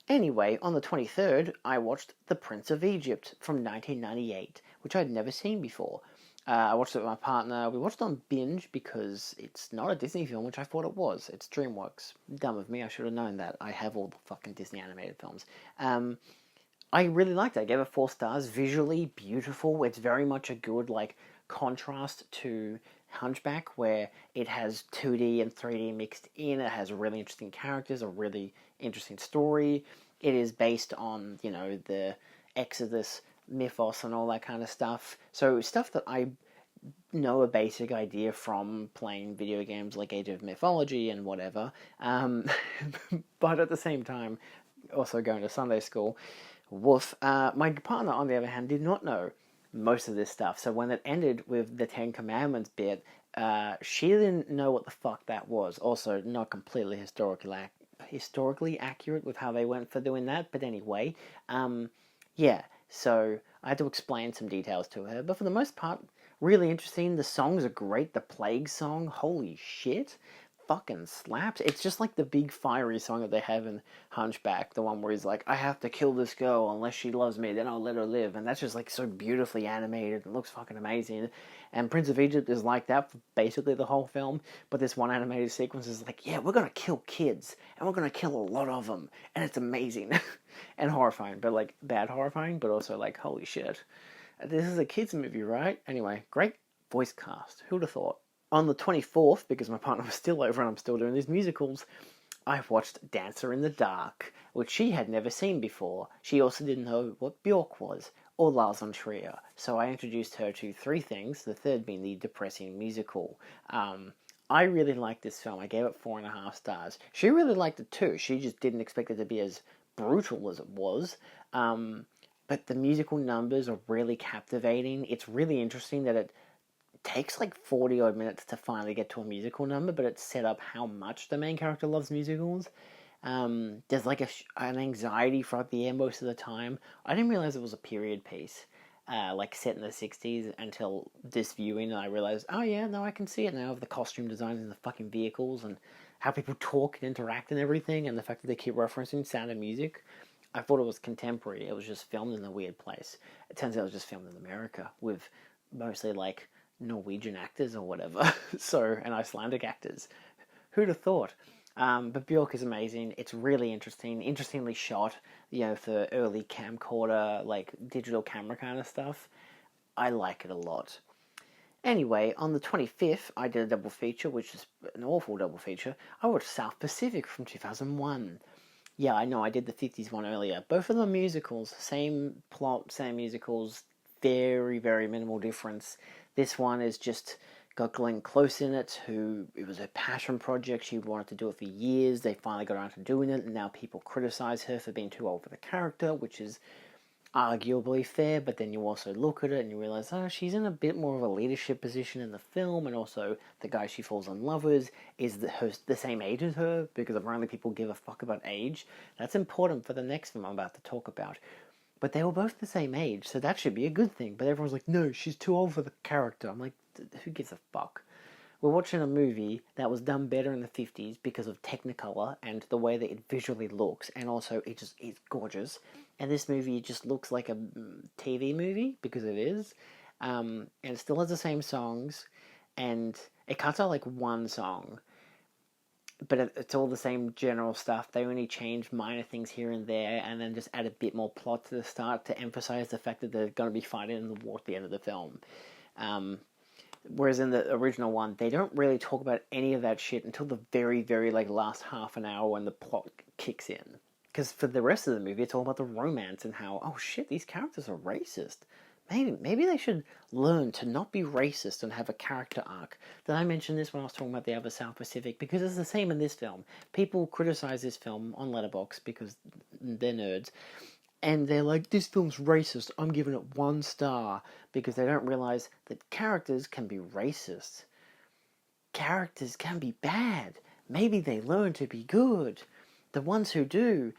Anyway, on the 23rd, I watched The Prince of Egypt from 1998, which I'd never seen before. I watched it with my partner. We watched it on binge because it's not a Disney film, which I thought it was. It's DreamWorks. Dumb of me, I should have known that. I have all the fucking Disney animated films. I really liked it. I gave it 4 stars. Visually beautiful. It's very much a good, like, contrast to Hunchback, where it has 2D and 3D mixed in. It has really interesting characters, a really interesting story. It is based on, the Exodus mythos and all that kind of stuff. So stuff that I know a basic idea from playing video games like Age of Mythology and whatever. But at the same time, also going to Sunday school. Woof. My partner, on the other hand, did not know most of this stuff. So when it ended with the 10 Commandments bit, she didn't know what the fuck that was. Also, not completely historically accurate with how they went for doing that. But anyway, yeah. So I had to explain some details to her. But for the most part, really interesting. The songs are great. The Plague song, holy shit. Fucking slaps. It's just like the big fiery song that they have in Hunchback, the one where he's like, I have to kill this girl unless she loves me, then I'll let her live. And that's just like so beautifully animated and looks fucking amazing. And Prince of Egypt is like that for basically the whole film, but this one animated sequence is like, yeah, we're gonna kill kids, and we're gonna kill a lot of them, and it's amazing. And horrifying, but like bad horrifying, but also like, holy shit. This is a kids movie, right? Anyway, great voice cast. Who'd have thought? On the 24th, because my partner was still over and I'm still doing these musicals, I watched Dancer in the Dark, which she had never seen before. She also didn't know what Bjork was, or Lars von Trier. So I introduced her to 3 things, the third being the depressing musical. I really liked this film. I gave it 4.5 stars. She really liked it too. She just didn't expect it to be as brutal as it was. But the musical numbers are really captivating. It's really interesting that it takes like 40 odd minutes to finally get to a musical number, but it's set up how much the main character loves musicals. There's like an anxiety throughout the end most of the time. I didn't realize it was a period piece, like set in the 60s until this viewing, and I realized, oh yeah, no, I can see it now, of the costume designs and the fucking vehicles and how people talk and interact and everything, and the fact that they keep referencing Sound of Music. I thought it was contemporary. It was just filmed in a weird place. It turns out it was just filmed in America with mostly like Norwegian actors or whatever, and Icelandic actors. Who'd have thought? But Bjork is amazing. It's really interestingly shot, for early camcorder, like digital camera kind of stuff. I like it a lot. Anyway, on the 25th, I did a double feature, which is an awful double feature. I watched South Pacific from 2001. Yeah, I know, I did the 50s one earlier. Both of them musicals, same plot, same musicals, very, very minimal difference. This one is just got Glenn Close in it, who, it was a passion project. She wanted to do it for years. They finally got around to doing it, and now people criticize her for being too old for the character, which is arguably fair, but then you also look at it and you realize, oh, she's in a bit more of a leadership position in the film, and also the guy she falls in love with is the same age as her, because apparently people give a fuck about age. That's important for the next film I'm about to talk about. But they were both the same age, so that should be a good thing. But everyone's like, no, she's too old for the character. I'm like, who gives a fuck? We're watching a movie that was done better in the 50s because of Technicolor and the way that it visually looks, and also it's gorgeous. And this movie just looks like a TV movie, because it is. And it still has the same songs, and it cuts out like one song, but it's all the same general stuff. They only change minor things here and there, and then just add a bit more plot to the start to emphasize the fact that they're going to be fighting in the war at the end of the film. Whereas in the original one, they don't really talk about any of that shit until the very, very last half an hour when the plot kicks in. Because for the rest of the movie, it's all about the romance and how, oh shit, these characters are racist. Maybe they should learn to not be racist and have a character arc. Did I mention this when I was talking about the other South Pacific? Because it's the same in this film. People criticize this film on Letterboxd because they're nerds. And they're like, this film's racist, I'm giving it 1 star, because they don't realize that characters can be racist. Characters can be bad. Maybe they learn to be good. The ones who do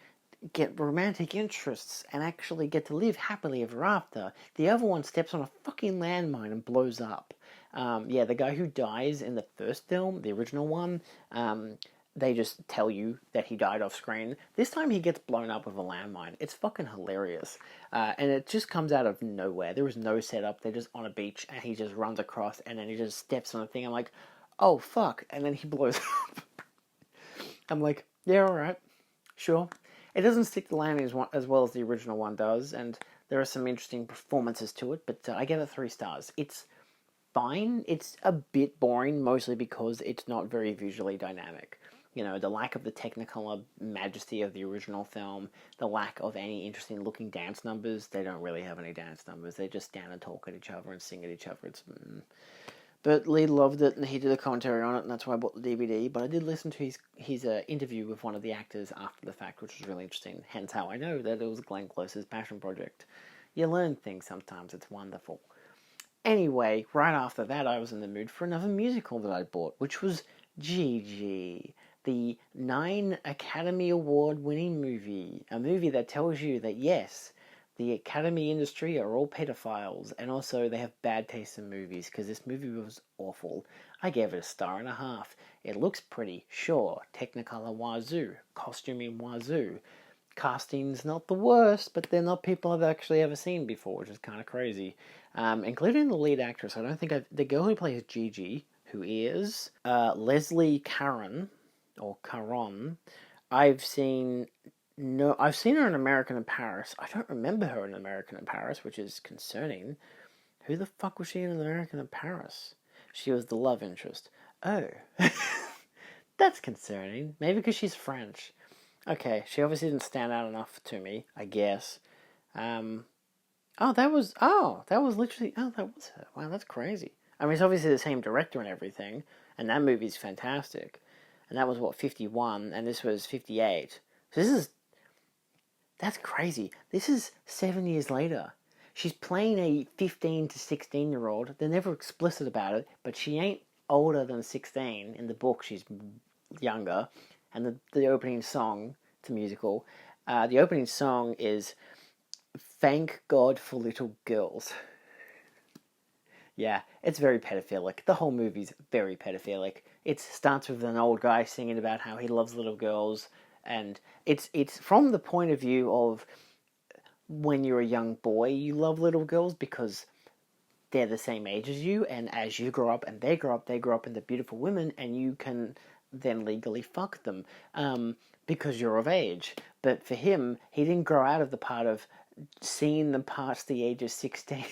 get romantic interests and actually get to live happily ever after. The other one steps on a fucking landmine and blows up. The guy who dies in the first film, the original one, they just tell you that he died off screen. This time he gets blown up with a landmine. It's fucking hilarious. And it just comes out of nowhere. There was no setup. They're just on a beach and he just runs across and then he just steps on a thing. I'm like, oh fuck. And then he blows up. I'm like, yeah, alright. Sure. It doesn't stick the landing as well as the original one does. And there are some interesting performances to it. But I give it 3 stars. It's fine. It's a bit boring, mostly because it's not very visually dynamic. You know, the lack of the Technicolor majesty of the original film, the lack of any interesting looking dance numbers. They don't really have any dance numbers. They just stand and talk at each other and sing at each other. But Lee loved it and he did a commentary on it, and that's why I bought the DVD. But I did listen to his interview with one of the actors after the fact, which was really interesting. Hence how I know that it was Glenn Close's passion project. You learn things sometimes. It's wonderful. Anyway, right after that, I was in the mood for another musical that I bought, which was Gigi, the 9 Academy Award winning movie. A movie that tells you that, yes, the Academy industry are all pedophiles, and also they have bad taste in movies, because this movie was awful. I gave it 1.5 stars. It looks pretty, sure. Technicolor wazoo. Costuming wazoo. Casting's not the worst, but they're not people I've actually ever seen before, which is kind of crazy. Including the lead actress. I don't think the girl who plays Gigi, who is Leslie Caron, or Caron. I've seen her in American in Paris. I don't remember her in American in Paris, which is concerning. Who the fuck was she in American in Paris? She was the love interest. Oh. That's concerning. Maybe because she's French. Okay, she obviously didn't stand out enough to me, I guess. That was her. Wow, that's crazy. I mean, it's obviously the same director and everything, and that movie's fantastic. And that was, 51, and this was 58. So that's crazy. This is 7 years later. She's playing a 15 to 16-year-old. They're never explicit about it, but she ain't older than 16. In the book, she's younger. And the opening song, it's a musical, the opening song is Thank God for Little Girls. Yeah, it's very pedophilic. The whole movie's very pedophilic. It starts with an old guy singing about how he loves little girls, and it's from the point of view of when you're a young boy, you love little girls because they're the same age as you, and as you grow up and they grow up into beautiful women, and you can then legally fuck them because you're of age. But for him, he didn't grow out of the part of seeing them past the age of 16.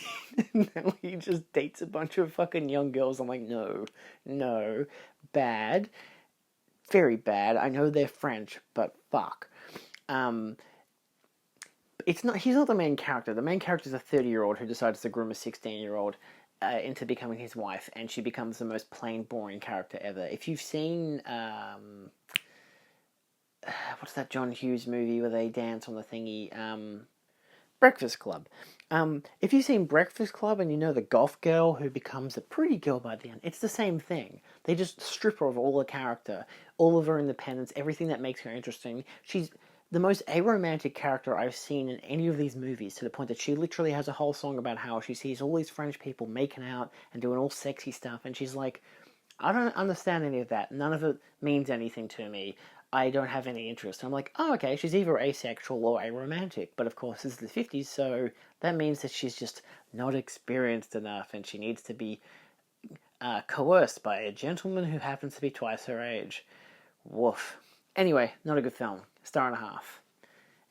And now he just dates a bunch of fucking young girls. I'm like, no, bad, very bad. I know they're French, but fuck. He's not the main character. The main character is a 30-year-old who decides to groom a 16-year-old into becoming his wife, and she becomes the most plain, boring character ever. If you've seen what's that John Hughes movie where they dance on the thingy? Breakfast Club. If you've seen Breakfast Club and you know the goth girl who becomes a pretty girl by the end, it's the same thing. They just strip her of all her character, all of her independence, everything that makes her interesting. She's the most aromantic character I've seen in any of these movies, to the point that she literally has a whole song about how she sees all these French people making out and doing all sexy stuff, and she's like, I don't understand any of that. None of it means anything to me. I don't have any interest. I'm like, oh, okay, she's either asexual or aromantic. But of course, this is the 50s, so that means that she's just not experienced enough, and she needs to be coerced by a gentleman who happens to be twice her age. Woof. Anyway, not a good film. 1.5 stars.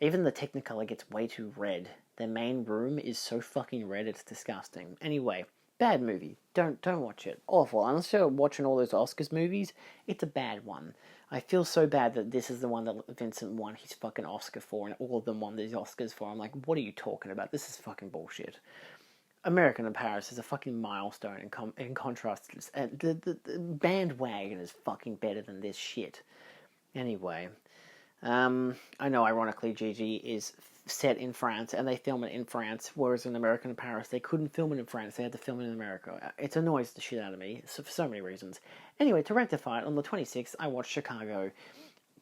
Even the Technicolor gets way too red. Their main room is so fucking red, it's disgusting. Anyway, bad movie. Don't watch it. Awful. Unless you're watching all those Oscars movies, it's a bad one. I feel so bad that this is the one that Vincent won his fucking Oscar for, and all of them won these Oscars for. I'm like, what are you talking about? This is fucking bullshit. American in Paris is a fucking milestone in contrast to this. And the bandwagon is fucking better than this shit. Anyway, I know ironically Gigi is set in France and they film it in France, whereas in American in Paris they couldn't film it in France, they had to film it in America. It annoys the shit out of me for so many reasons. Anyway, to rectify it, on the 26th I watched Chicago.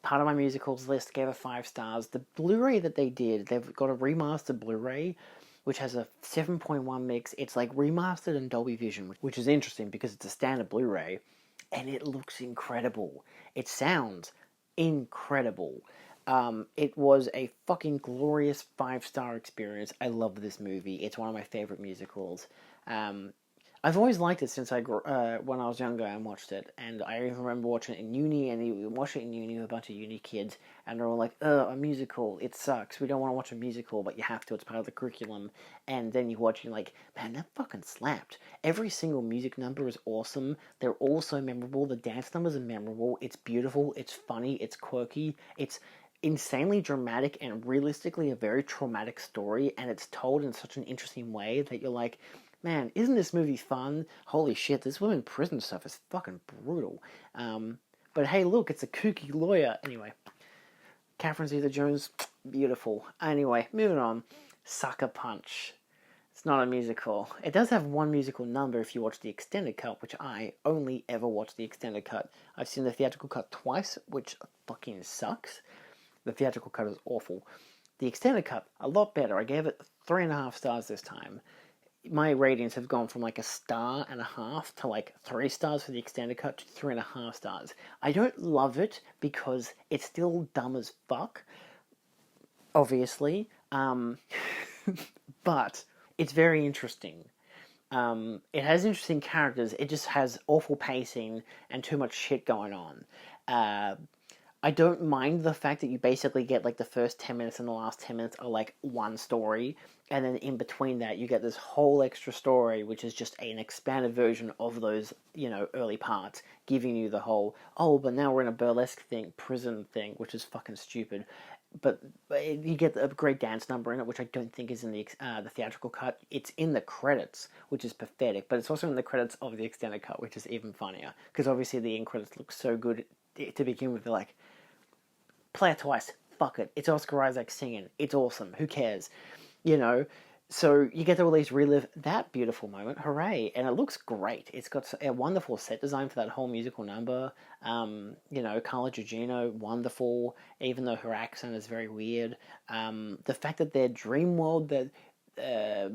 Part of my musicals list, gave it 5 stars. The Blu-ray that they did, they've got a remastered Blu-ray which has a 7.1 mix. It's like remastered in Dolby Vision, which is interesting because it's a standard Blu-ray and it looks incredible. It sounds incredible. It was a fucking glorious 5-star experience. I love this movie. It's one of my favorite musicals. I've always liked it since when I was younger and watched it, and I even remember watching it in uni, and you watch it in uni with a bunch of uni kids, and they're all like, a musical, it sucks, we don't want to watch a musical, but you have to, it's part of the curriculum, and then you watch, and you're like, man, that fucking slapped. Every single music number is awesome, they're all so memorable, the dance numbers are memorable, it's beautiful, it's funny, it's quirky, it's insanely dramatic and realistically a very traumatic story, and it's told in such an interesting way that you're like, man, isn't this movie fun? Holy shit, this women prison stuff is fucking brutal. But hey, look, it's a kooky lawyer. Anyway, Catherine Zeta-Jones, beautiful. Anyway, moving on. Sucker Punch. It's not a musical. It does have one musical number if you watch the extended cut, which I only ever watch the extended cut. I've seen the theatrical cut twice, which fucking sucks. The theatrical cut is awful. The extended cut, a lot better. I gave it 3.5 stars this time. My ratings have gone from like 1.5 stars to like 3 stars for the extended cut to 3.5 stars. I don't love it because it's still dumb as fuck, obviously, but it's very interesting. It has interesting characters, it just has awful pacing and too much shit going on. I don't mind the fact that you basically get like the first 10 minutes and the last 10 minutes are like one story, and then in between that you get this whole extra story which is just an expanded version of those, early parts, giving you the whole, but now we're in a burlesque prison thing, which is fucking stupid. But you get a great dance number in it, which I don't think is in the theatrical cut. It's in the credits, which is pathetic, but it's also in the credits of the extended cut, which is even funnier, because obviously the end credits look so good to begin with. They're like, play it twice, fuck it, it's Oscar Isaac singing, it's awesome, who cares, so you get to at least relive that beautiful moment, hooray, and it looks great. It's got a wonderful set design for that whole musical number, Carla Gugino, wonderful, even though her accent is very weird, the fact that their dream world that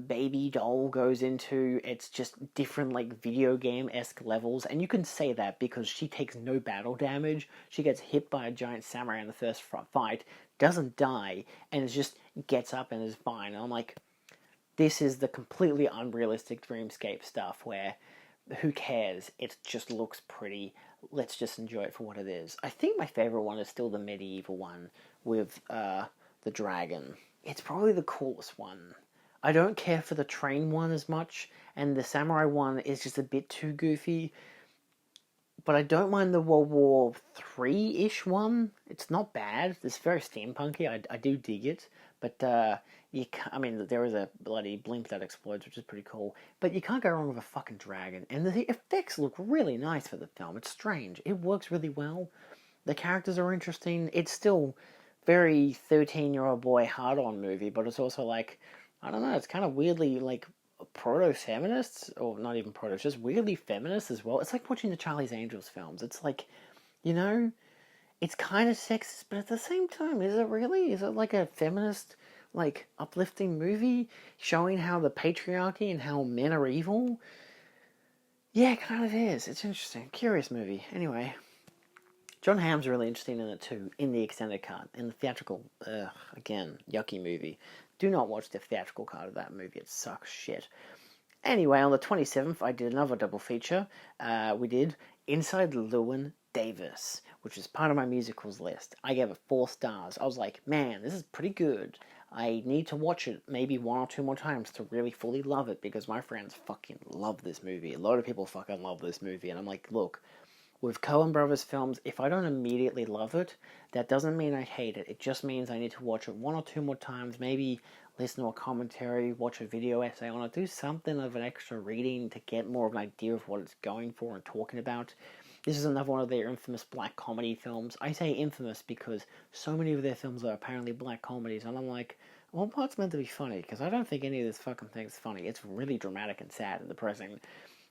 baby doll goes into, it's just different like video game-esque levels, and you can say that because she takes no battle damage. She gets hit by a giant samurai in the first fight, doesn't die, and it just gets up and is fine. And I'm like, this is the completely unrealistic dreamscape stuff where who cares, it just looks pretty, let's just enjoy it for what it is. I think my favorite one is still the medieval one with the dragon. it's probably the coolest one. I don't care for the train one as much, and the samurai one is just a bit too goofy. But I don't mind the World War III-ish one. It's not bad. It's very steampunky. I do dig it. But I mean, there is a bloody blimp that explodes, which is pretty cool. But you can't go wrong with a fucking dragon. And the effects look really nice for the film. It's strange. It works really well. The characters are interesting. It's still very 13-year-old boy hard-on movie, but it's also like, I don't know, it's kind of weirdly like proto-feminists, or not even proto, it's just weirdly feminist as well. It's like watching the Charlie's Angels films. It's like, you know, it's kind of sexist, but at the same time, is it really? Is it like a feminist, like, uplifting movie showing how the patriarchy and how men are evil? Yeah, it kind of is. It's interesting. Curious movie. Anyway, John Hamm's really interesting in it too, in the extended cut. In the theatrical, again, yucky movie. Do not watch the theatrical cut of that movie. It sucks shit. Anyway, on the 27th, I did another double feature. We did Inside Llewyn Davis, which is part of my musicals list. I gave it 4 stars. I was like, man, this is pretty good. I need to watch it maybe 1 or 2 more times to really fully love it, because my friends fucking love this movie. A lot of people fucking love this movie, and I'm like, look, with Coen Brothers films, if I don't immediately love it, that doesn't mean I hate it. It just means I need to watch it 1 or 2 more times, maybe listen to a commentary, watch a video essay on it, do something of an extra reading to get more of an idea of what it's going for and talking about. This is another one of their infamous black comedy films. I say infamous because so many of their films are apparently black comedies, and I'm like, well, what's meant to be funny? Because I don't think any of this fucking thing is funny. It's really dramatic and sad and depressing.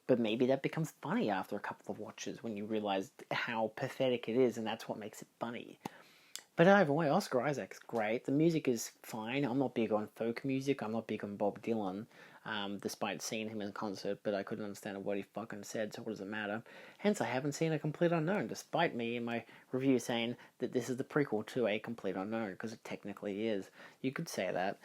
But maybe that becomes funny after a couple of watches when you realize how pathetic it is, and that's what makes it funny. But either way, Oscar Isaac's great. The music is fine. I'm not big on folk music. I'm not big on Bob Dylan, despite seeing him in concert, but I couldn't understand what he fucking said, so what does it matter? Hence, I haven't seen A Complete Unknown, despite me in my review saying that this is the prequel to A Complete Unknown, because it technically is. You could say that.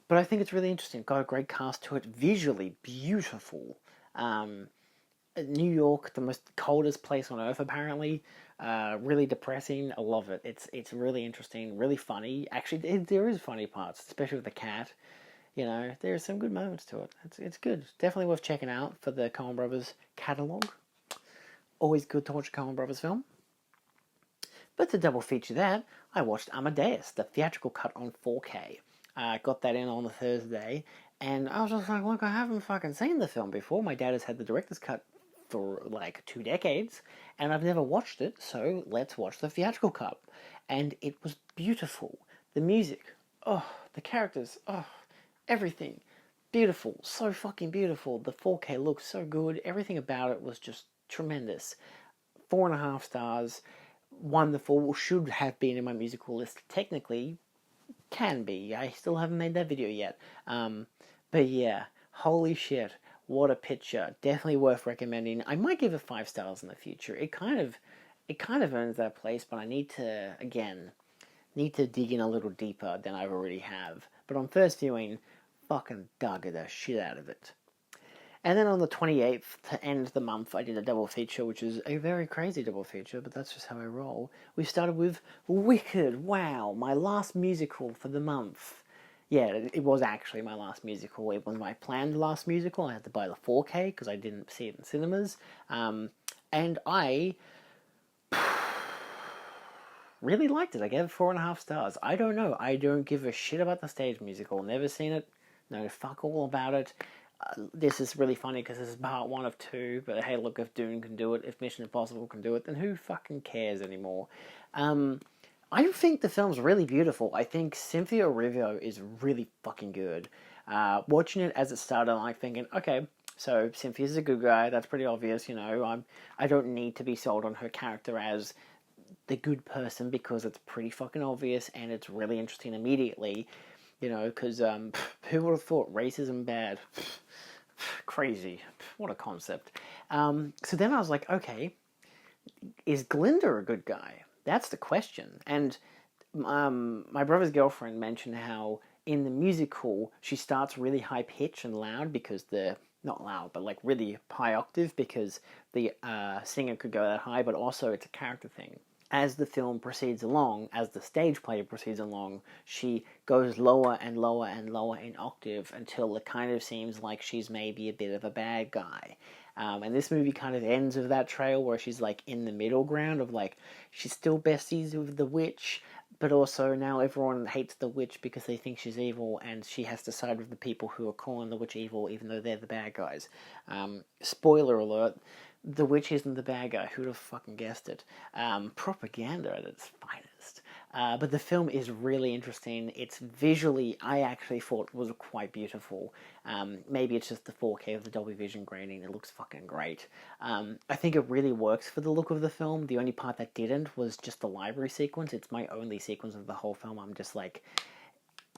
But I think it's really interesting. Got a great cast to it. Visually beautiful. New York, the most coldest place on earth, apparently. Really depressing. I love it. It's really interesting, really funny. Actually, there is funny parts, especially with the cat. You know, there's some good moments to it. It's good. Definitely worth checking out for the Coen Brothers catalog. Always good to watch a Coen Brothers film. But to double feature that, I watched Amadeus, the theatrical cut on 4K. Got that in on the Thursday, and I was just like, look, I haven't fucking seen the film before. My dad has had the director's cut for like 2 decades, and I've never watched it, so let's watch the theatrical cut. And it was beautiful. The music, oh, the characters, oh, everything. Beautiful, so fucking beautiful. The 4K looks so good. Everything about it was just tremendous. 4.5 stars. Wonderful. Should have been in my musical list technically. Can be. I still haven't made that video yet. But yeah, holy shit, what a picture. Definitely worth recommending. I might give it 5 stars in the future. It kind of earns that place, but I need to dig in a little deeper than I already have. But on first viewing, fucking dug the shit out of it. And then on the 28th, to end the month, I did a double feature, which is a very crazy double feature, but that's just how I roll. We started with Wicked. Wow, my last musical for the month. Yeah, it was actually my last musical. It was my planned last musical. I had to buy the 4K because I didn't see it in cinemas. And I really liked it. I gave it 4.5 stars. I don't know. I don't give a shit about the stage musical. Never seen it. Know fuck all about it. This is really funny because this is part 1 of 2, but hey, look, if Dune can do it, if Mission Impossible can do it, then who fucking cares anymore? I think the film's really beautiful. I think Cynthia Erivo is really fucking good. Watching it as it started, I'm like thinking, okay, so Cynthia's a good guy, that's pretty obvious, you know, I don't need to be sold on her character as the good person because it's pretty fucking obvious and it's really interesting immediately. You know, because who would have thought racism bad? Crazy. What a concept. So then I was like, okay, is Glinda a good guy? That's the question. And my brother's girlfriend mentioned how in the musical she starts really high pitch and loud because not loud, but like really high octave because the singer could go that high, but also it's a character thing. as the film proceeds along, as the stage play proceeds along, she goes lower and lower and lower in octave until it kind of seems like she's maybe a bit of a bad guy. And this movie kind of ends with that trail where she's like in the middle ground of like, she's still besties with the witch, but also now everyone hates the witch because they think she's evil, and she has to side with the people who are calling the witch evil even though they're the bad guys. Spoiler alert, the witch isn't the bad guy. Who'd have fucking guessed it? Propaganda at its finest. But the film is really interesting. It's visually, I actually thought was quite beautiful. Maybe it's just the 4K of the Dolby Vision grading. It looks fucking great. I think it really works for the look of the film. The only part that didn't was just the library sequence. It's my only sequence of the whole film. I'm just like,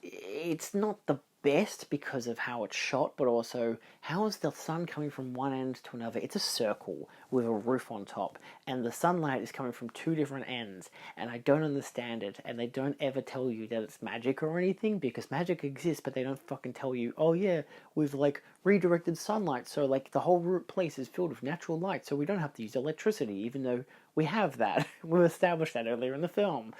it's not the best because of how it's shot, but also how is the sun coming from one end to another? It's a circle with a roof on top, and the sunlight is coming from two different ends, and I don't understand it, and they don't ever tell you that it's magic or anything, because magic exists, but they don't fucking tell you, oh yeah, we've like redirected sunlight, so like the whole place is filled with natural light, so we don't have to use electricity, even though we have that. We've established that earlier in the film.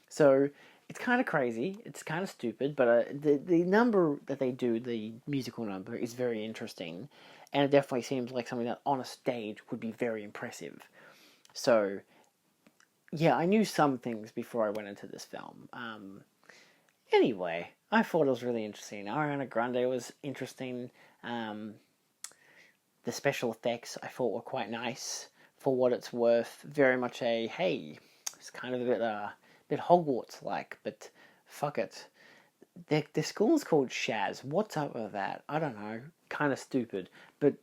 So it's kind of crazy, it's kind of stupid, but the number that they do, the musical number, is very interesting, and it definitely seems like something that on a stage would be very impressive. So, yeah, I knew some things before I went into this film. Anyway, I thought it was really interesting. Ariana Grande was interesting. The special effects I thought were quite nice for what it's worth. Very much a, hey, it's kind of a bit Hogwarts-like, but fuck it. The school's called Shaz. What's up with that? I don't know. Kind of stupid. But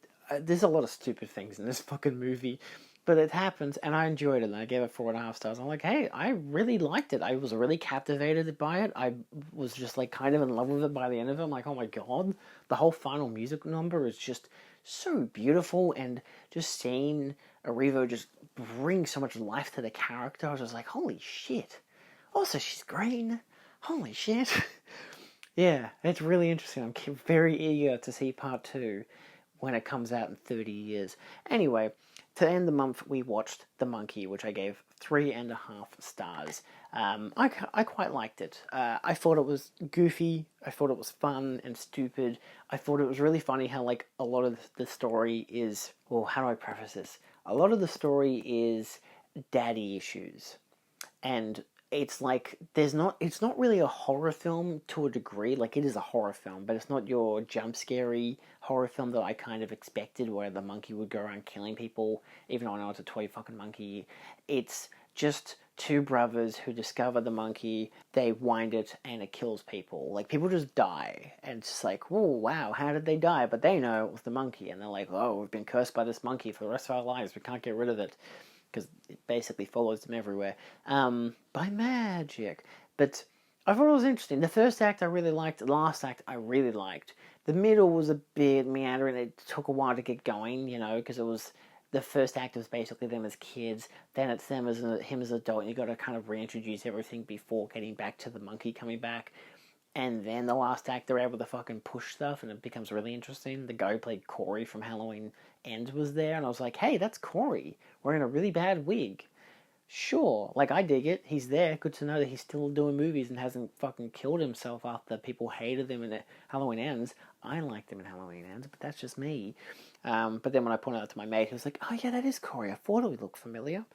there's a lot of stupid things in this fucking movie. But it happens, and I enjoyed it, and I gave it 4.5 stars. I'm like, hey, I really liked it. I was really captivated by it. I was just like kind of in love with it by the end of it. I'm like, oh my god. The whole final music number is just so beautiful, and just seeing Arrivo just bring so much life to the character, I was just like, holy shit. Also, she's green. Holy shit. Yeah, it's really interesting. I'm very eager to see part 2 when it comes out in 30 years. Anyway, to end the month, we watched The Monkey, which I gave 3.5 stars. I quite liked it. I thought it was goofy. I thought it was fun and stupid. I thought it was really funny how, like, a lot of the story is... Well, how do I preface this? A lot of the story is daddy issues. And it's like, it's not really a horror film to a degree. Like, it is a horror film, but it's not your jump scary horror film that I kind of expected, where the monkey would go around killing people, even though I know it's a toy fucking monkey. It's just two brothers who discover the monkey, they wind it, and it kills people. Like, people just die, and it's just like, whoa, wow, how did they die? But they know it was the monkey, and they're like, oh, we've been cursed by this monkey for the rest of our lives, we can't get rid of it. Because it basically follows them everywhere, by magic. But I thought it was interesting. The first act I really liked, the last act I really liked. The middle was a bit meandering, it took a while to get going, you know, because it was, the first act was basically them as kids, then it's them as him as an adult, and you got to kind of reintroduce everything before getting back to the monkey coming back. And then the last act, they're able to fucking push stuff, and it becomes really interesting. The guy who played Corey from Halloween Ends was there, and I was like, hey, that's Corey, wearing a really bad wig. Sure, like, I dig it. He's there. Good to know that he's still doing movies and hasn't fucking killed himself after people hated him in Halloween Ends. I liked him in Halloween Ends, but that's just me. But then when I pointed out to my mate, he was like, oh yeah, that is Corey. I thought it would look familiar.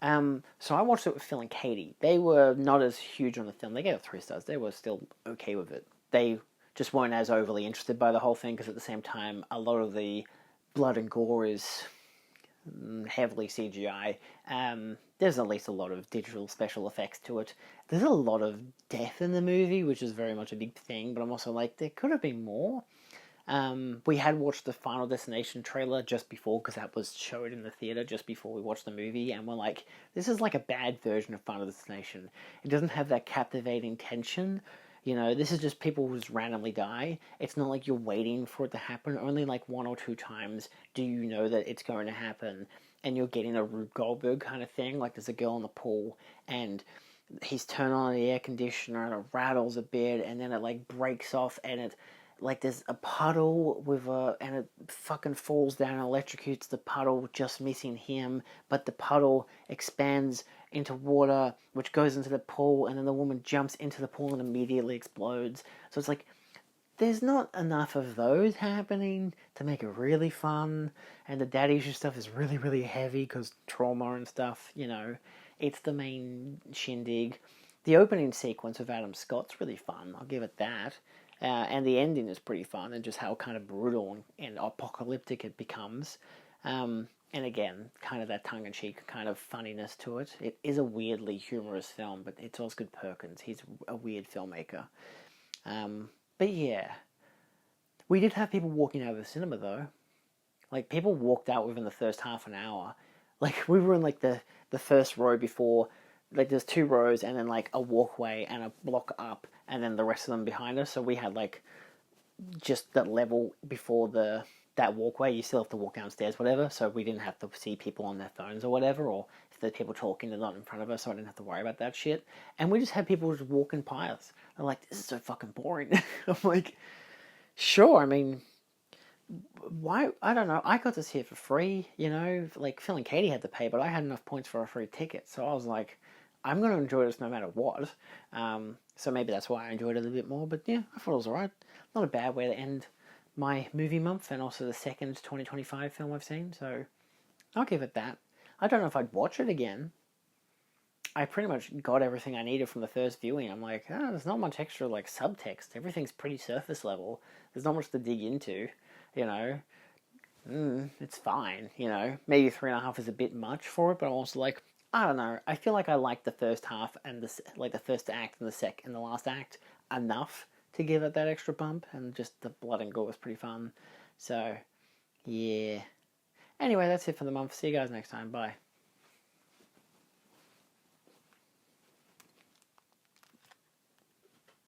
So I watched it with Phil and Katie. They were not as huge on the film. They gave it 3 stars. They were still okay with it. They just weren't as overly interested by the whole thing, because at the same time, a lot of the blood and gore is heavily CGI. There's at least a lot of digital special effects to it. There's a lot of death in the movie, which is very much a big thing, but I'm also like, there could have been more. We had watched the Final Destination trailer just before, because that was showed in the theater just before we watched the movie, and we're like, this is like a bad version of Final Destination. It doesn't have that captivating tension. You know, this is just people who just randomly die. It's not like you're waiting for it to happen. Only like 1 or 2 times do you know that it's going to happen, and you're getting a Rube Goldberg kind of thing. Like, there's a girl in the pool, and he's turned on the air conditioner, and it rattles a bit, and then it like breaks off, and it like there's a puddle with and it fucking falls down and electrocutes the puddle, just missing him. But the puddle expands into water, which goes into the pool, and then the woman jumps into the pool and immediately explodes. So it's like there's not enough of those happening to make it really fun. And the daddy issue stuff is really, really heavy because trauma and stuff, you know. It's the main shindig. The opening sequence with Adam Scott's really fun, I'll give it that. And the ending is pretty fun, and just how kind of brutal and apocalyptic it becomes. And again, kind of that tongue-in-cheek kind of funniness to it. It is a weirdly humorous film, but it's Osgood Perkins. He's a weird filmmaker. But yeah, we did have people walking out of the cinema though. Like, people walked out within the first half an hour. Like, we were in like the first row before, like there's 2 rows and then like a walkway and a block up and then the rest of them behind us. So we had like just the level before that walkway. You still have to walk downstairs, whatever. So we didn't have to see people on their phones or whatever, or if there's people talking, they're not in front of us, so I didn't have to worry about that shit. And we just had people just walking by us. They're like, this is so fucking boring. I'm like, sure, I mean, why? I don't know. I got this here for free, you know. Like, Phil and Katie had to pay, but I had enough points for a free ticket, so I was like, I'm going to enjoy this no matter what. So maybe that's why I enjoyed it a little bit more. But yeah, I thought it was alright. Not a bad way to end my movie month, and also the second 2025 film I've seen, so I'll give it that. I don't know if I'd watch it again. I pretty much got everything I needed from the first viewing. I'm like, there's not much extra like subtext. Everything's pretty surface level. There's not much to dig into, you know. It's fine, you know. Maybe 3.5 is a bit much for it, but I'm also like, I don't know. I feel like I liked the first half and the first act and the last act enough to give it that extra bump, and just the blood and gore was pretty fun. So, yeah. Anyway, that's it for the month. See you guys next time. Bye.